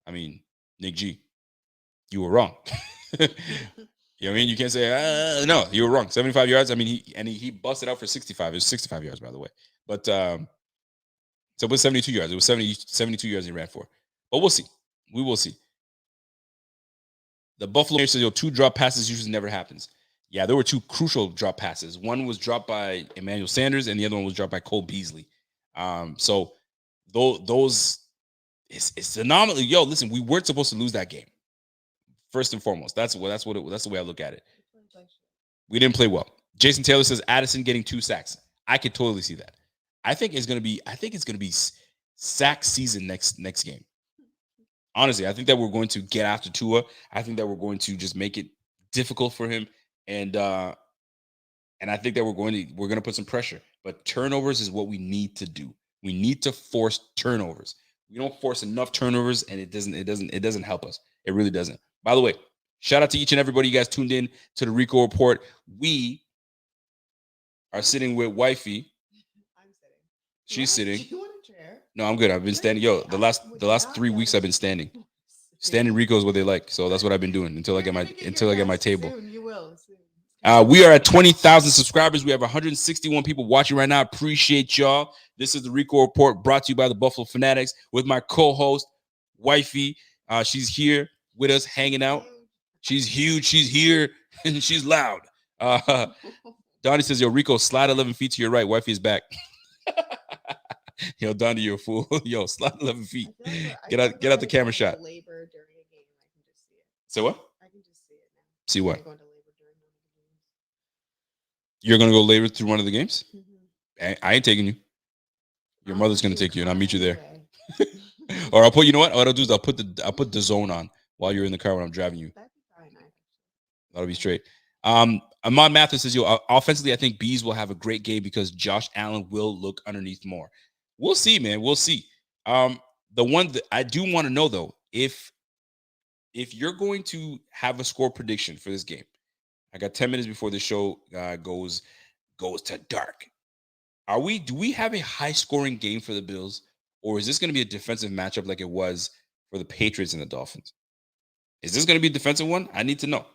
I mean, Nick G, you were wrong. You know what I mean? You can't say, no, you were wrong. 75 yards. I mean, he busted out for 65. It was 65 yards, by the way. But so it was 72 yards. It was 72 yards he ran for. But we'll see. We will see. The Buffalo says, yo, 2 drop passes usually never happens. Yeah, there were 2 crucial drop passes. One was dropped by Emmanuel Sanders, and the other one was dropped by Cole Beasley. So those it's anomaly. Yo, listen, we weren't supposed to lose that game. First and foremost, that's the way I look at it. We didn't play well. Jason Taylor says Addison getting 2 sacks. I could totally see that. I think it's gonna be sack season next game. Honestly, I think that we're going to get after Tua. I think that we're going to just make it difficult for him. And I think that we're going to put some pressure, but turnovers is what we need to do. We need to force turnovers. We don't force enough turnovers, and it doesn't help us. It really doesn't. By the way, shout out to each and everybody you guys tuned in to the Rico Report. We are sitting with Wifey. I'm sitting. She's sitting. Do you want a chair? No, I'm good. I've been standing. Yo, the last 3 weeks I've been standing. Standing Rico is what they like, so that's what I've been doing until I get my table. Soon. You will. Soon. We are at 20,000 subscribers. We have 161 people watching right now. Appreciate y'all. This is the Rico Report brought to you by the Buffalo Fanatics with my co-host, Wifey. She's here with us hanging out. She's huge. She's here, and she's loud. Donnie says, yo, Rico, slide 11 feet to your right. Wifey is back. Yo, Donnie, you're a fool. Yo, slide 11 feet. Get out the camera shot. Labor during a game. I can just see it. Say what? I can just see it now. See what? I'm going to labor during one of the games. You're going to go labor through one of the games? Mm-hmm. I ain't taking you. Your mother's going to take you, and I'll meet you there. Or I'll put, you know what? What I'll do is I'll put the zone on. while you're in the car when I'm driving you. That'd be probably nice. That'll be straight. Ahmad Mathis says, offensively, I think Bees will have a great game because Josh Allen will look underneath more. We'll see, man. We'll see. The one that I do want to know, though, if you're going to have a score prediction for this game, I got 10 minutes before the show goes to dark. Do we have a high scoring game for the Bills, or is this going to be a defensive matchup like it was for the Patriots and the Dolphins? Is this going to be a defensive one? I need to know.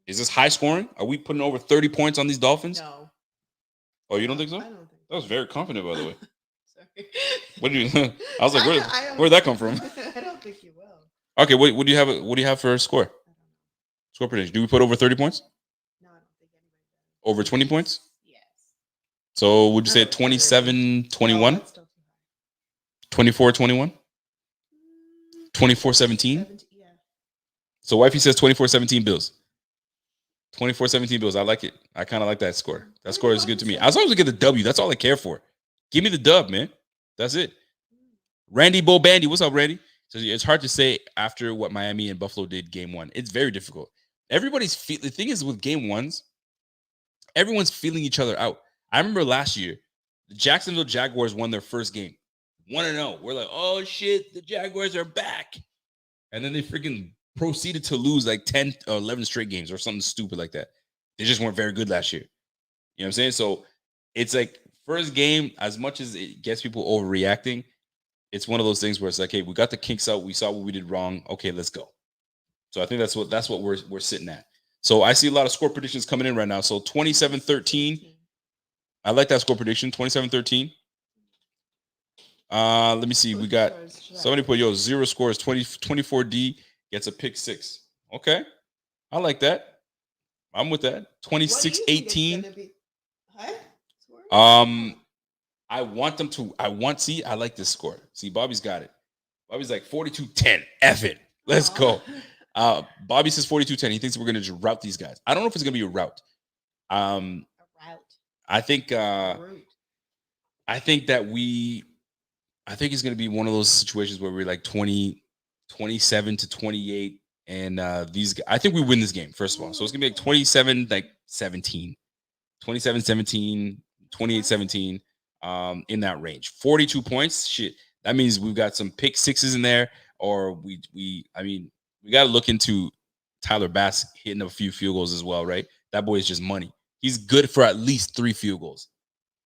Is this high scoring? Are we putting over 30 points on these Dolphins? No. Oh, you don't think so? I don't think so. That was very confident, by the way. Sorry. What do you? I was like, where'd that come from? I don't think you will. Okay, what do you have? What do you have for a score? Score prediction. Do we put over 30 points? No, I don't think anybody does. Over 20 points? Yes. So would you say 27-21? No, that's still too high. 24-21? 24-17? Yeah. So Wifey says 24-17 Bills. 24-17 Bills. I like it. I kind of like that score. That score is good to me. As long as we get the W, that's all I care for. Give me the dub, man. That's it. Randy Bo Bandy. What's up, Randy? So it's hard to say after what Miami and Buffalo did game one. It's very difficult. The thing is with game ones, everyone's feeling each other out. I remember last year, the Jacksonville Jaguars won their first game. 1-0. We're like, oh shit, the Jaguars are back. And then they freaking proceeded to lose like 10 or 11 straight games or something stupid like that. They just weren't very good last year. You know what I'm saying? So it's like first game, as much as it gets people overreacting, it's one of those things where it's like, hey, we got the kinks out. We saw what we did wrong. Okay, let's go. So I think that's what we're sitting at. So I see a lot of score predictions coming in right now. So 27-13. I like that score prediction. 27-13. Let me see. We got somebody put, zero scores. 24D gets a pick 6. Okay. I like that. I'm with that. 26-18. I want them to. I like this score. See, Bobby's got it. Bobby's like 42-10. F it. Let's go. Bobby says 42-10. He thinks we're going to just route these guys. I don't know if it's going to be a route. A route. I think that I think it's going to be one of those situations where we're like 27-28. And these guys, I think we win this game, first of all. So it's going to be like 27-17, 27-17, 28-17. In that range, 42 points. Shit, that means we've got some pick sixes in there, or we got to look into Tyler Bass hitting a few field goals as well, right? That boy is just money. He's good for at least 3 field goals.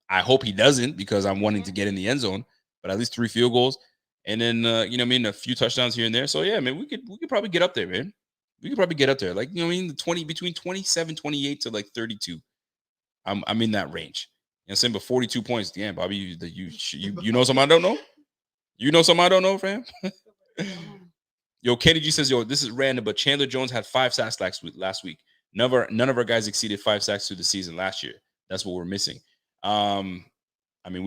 I hope he doesn't because I'm wanting to get in the end zone, but at least 3 field goals, and then a few touchdowns here and there. So yeah, man, we could probably get up there, man. We could probably get up there, like the 20 between 27-28 to like 32. I'm in that range. You know what I'm saying? But 42 points. Damn, Bobby, you know something I don't know? You know something I don't know, fam? Yo, Kenny G says, this is random, but Chandler Jones had 5 sacks last week. None of our guys exceeded 5 sacks through the season last year. That's what we're missing. We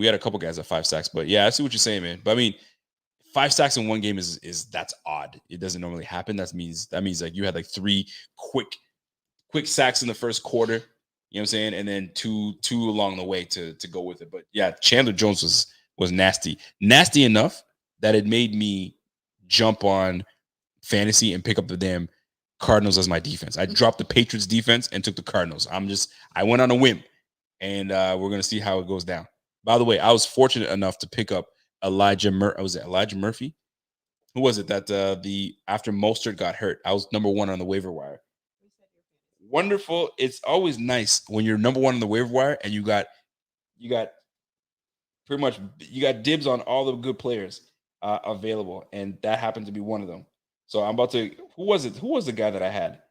had a couple guys at 5 sacks, but yeah, I see what you're saying, man. But 5 sacks in one game is that's odd. It doesn't normally happen. That means like you had like 3 quick sacks in the first quarter. You know what I'm saying? And then two along the way to go with it. But yeah, Chandler Jones was nasty. Nasty enough that it made me jump on fantasy and pick up the damn Cardinals as my defense. I dropped the Patriots defense and took the Cardinals. I went on a whim, and we're gonna see how it goes down. By the way, I was fortunate enough to pick up Elijah Murphy? Who was it that after Mostert got hurt? I was number 1 on the waiver wire. Wonderful. It's always nice when you're number 1 on the waiver wire and you got pretty much dibs on all the good players available, and that happened to be one of them. So I'm about to. Who was it? Who was the guy that I had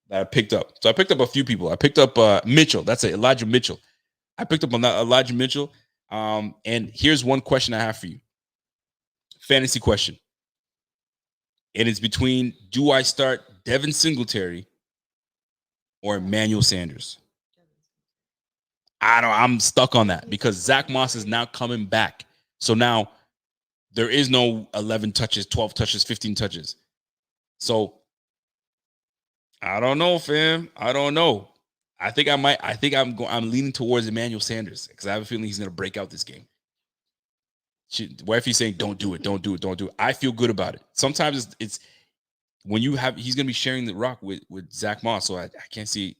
that I picked up? So I picked up a few people. I picked up Mitchell. That's it, Elijah Mitchell. I picked up on that Elijah Mitchell. And here's one question I have for you. Fantasy question. And it's between, do I start Devin Singletary or Emmanuel Sanders? I'm stuck on that because Zach Moss is now coming back. So now there is no 11 touches, 12 touches, 15 touches. So I don't know, fam. I don't know. I think I'm leaning towards Emmanuel Sanders because I have a feeling he's going to break out this game. Wifey's saying, don't do it. I feel good about it. Sometimes it's when he's gonna be sharing the rock with Zach Moss. So I can't see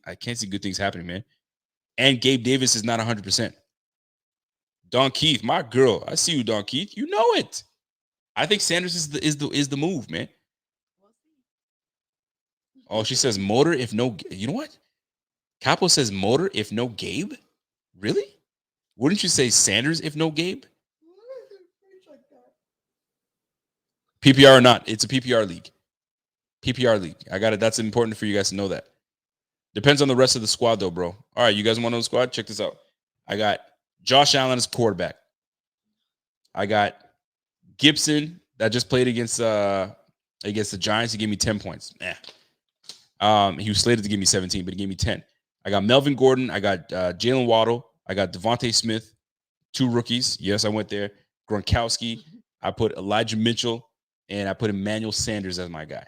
good things happening, man. And Gabe Davis is not 100%. Don Keith, my girl, I see you, Don Keith. You know it. I think Sanders is the move, man. Oh, she says motor if no. You know what? Capo says motor if no Gabe. Really? Wouldn't you say Sanders if no Gabe? PPR or not? It's a PPR league. PPR league. I got it. That's important for you guys to know that. Depends on the rest of the squad, though, bro. All right, you guys want to know the squad? Check this out. I got Josh Allen as quarterback. I got Gibson that just played against the Giants. He gave me 10 points. He was slated to give me 17, but he gave me 10. I got Melvin Gordon. I got Jalen Waddle. I got Devontae Smith, 2 rookies. Yes, I went there. Gronkowski. I put Elijah Mitchell, and I put Emmanuel Sanders as my guy.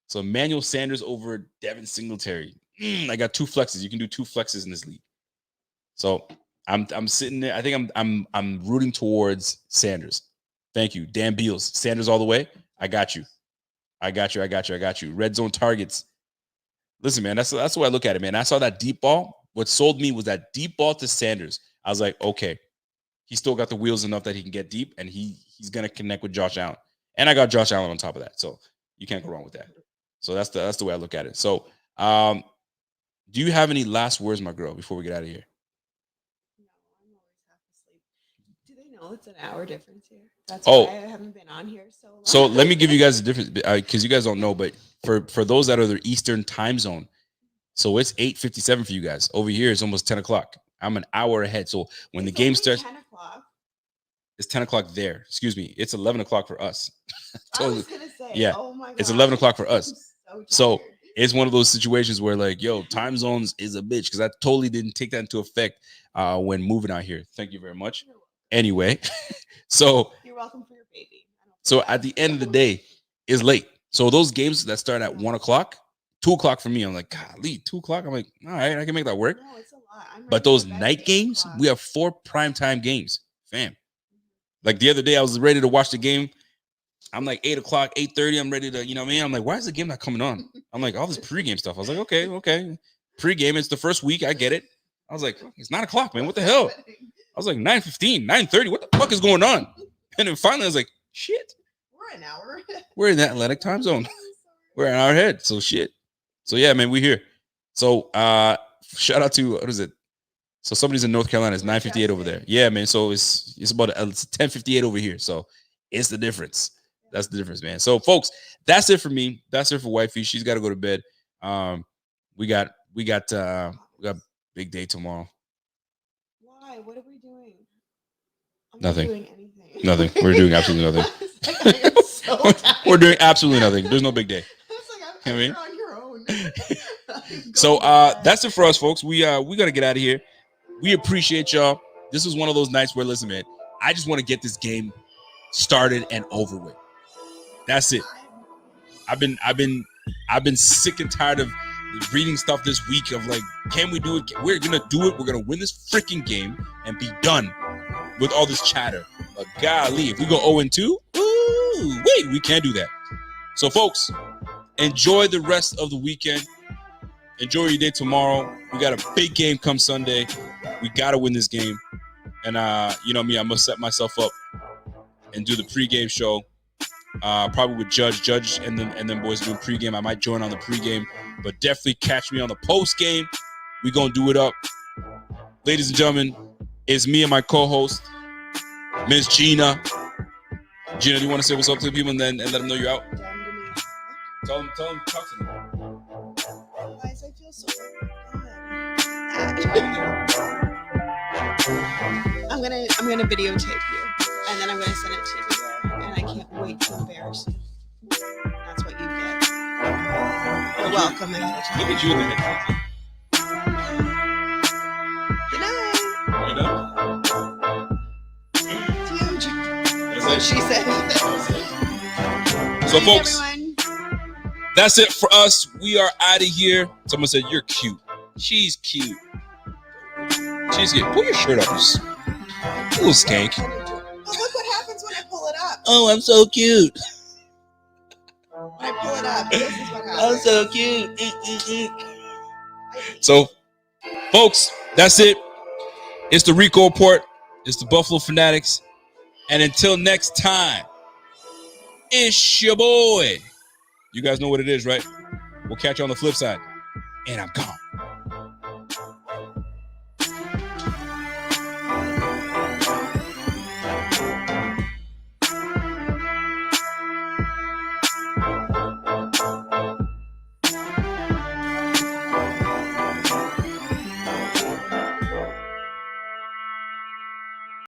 So Emmanuel Sanders over Devin Singletary. I got 2 flexes. You can do 2 flexes in this league. So I'm sitting there. I think I'm rooting towards Sanders. Thank you, Dan Beals. Sanders all the way. I got you. Red zone targets. Listen, man, that's the way I look at it, man. I saw that deep ball. What sold me was that deep ball to Sanders. I was like, okay, he's still got the wheels enough that he can get deep, and he's gonna connect with Josh Allen. And I got Josh Allen on top of that, so you can't go wrong with that. So that's the way I look at it. So, do you have any last words, my girl, before we get out of here? No, I'm always half asleep. Do they know it's an hour difference here? That's why I haven't been on here so long. So let me give you guys a difference, because you guys don't know, but for those that are the Eastern time zone, so it's 8:57 for you guys. Over here, it's almost 10 o'clock. I'm an hour ahead. So when the game starts, 10 o'clock. It's 10 o'clock there. Excuse me. It's 11 o'clock for us. Totally. I was going to say, yeah. Oh my God. It's 11 o'clock for us. So it's one of those situations where, like, yo, time zones is a bitch, because I totally didn't take that into effect when moving out here. Thank you very much. Anyway, so you're welcome for your baby. So at the end of the day, it's late. So those games that start at 1 o'clock, 2 o'clock for me, I'm like, golly, 2 o'clock. I'm like, all right, I can make that work. No, it's a lot. But those night games, we have 4 primetime games, fam. Like the other day, I was ready to watch the game. I'm like 8 o'clock, 8:30. I'm ready to, you know what I mean? I'm like, why is the game not coming on? I'm like, all this pregame stuff. I was like, okay. Pregame, it's the first week. I get it. I was like, it's 9 o'clock, man. What the hell? I was like, 9:15, 9:30. What the fuck is going on? And then finally, I was like, shit. We're an hour. We're in that Atlantic time zone. We're an hour ahead. So shit. So yeah, man, we here. So shout out to, what is it? So somebody's in North Carolina. It's 9:58 over there. Yeah, man. So it's about 10:58 over here. So it's the difference. That's the difference, man. So folks, that's it for me. That's it for Wifey. She's got to go to bed. We got big day tomorrow. Why? What are we doing? Nothing. Not doing anything. Nothing. We're doing absolutely nothing. We're doing absolutely nothing. There's no big day. I mean, you're on your own. So that's it for us, folks. We gotta get out of here. We appreciate y'all. This was one of those nights where, listen, man, I just want to get this game started and over with. That's it. I've been sick and tired of reading stuff this week of like, can we do it? We're gonna do it. We're gonna win this freaking game and be done with all this chatter. But golly, if we go 0-2, wait, we can't do that. So, folks, enjoy the rest of the weekend. Enjoy your day tomorrow. We got a big game come Sunday. We gotta win this game. And you know me, I must set myself up and do the pregame show. Probably with Judge, and then boys doing pregame. I might join on the pregame, but definitely catch me on the postgame. We gonna do it up, ladies and gentlemen. It's me and my co-host, Miss Gina. Gina, do you want to say what's up to the people and let them know you're out? Tell them, talk to them. Guys, I feel so good. I'm gonna videotape you, and then I'm gonna send it to you. And I can't wait to embarrass you. That's what you get. You're welcome. Look at you in the headphones. Good night. You done? That's what she said. So, folks, that's it for us. We are out of here. Someone said, you're cute. She's cute. She's cute. Pull your shirt up. Little skank. Look what happens when I pull it up. Oh, I'm so cute. When I pull it up, this is what happens. I'm so cute. So, folks, that's it. It's the Rico Report. It's the Buffalo Fanatics. And until next time, it's your boy. You guys know what it is, right? We'll catch you on the flip side. And I'm gone.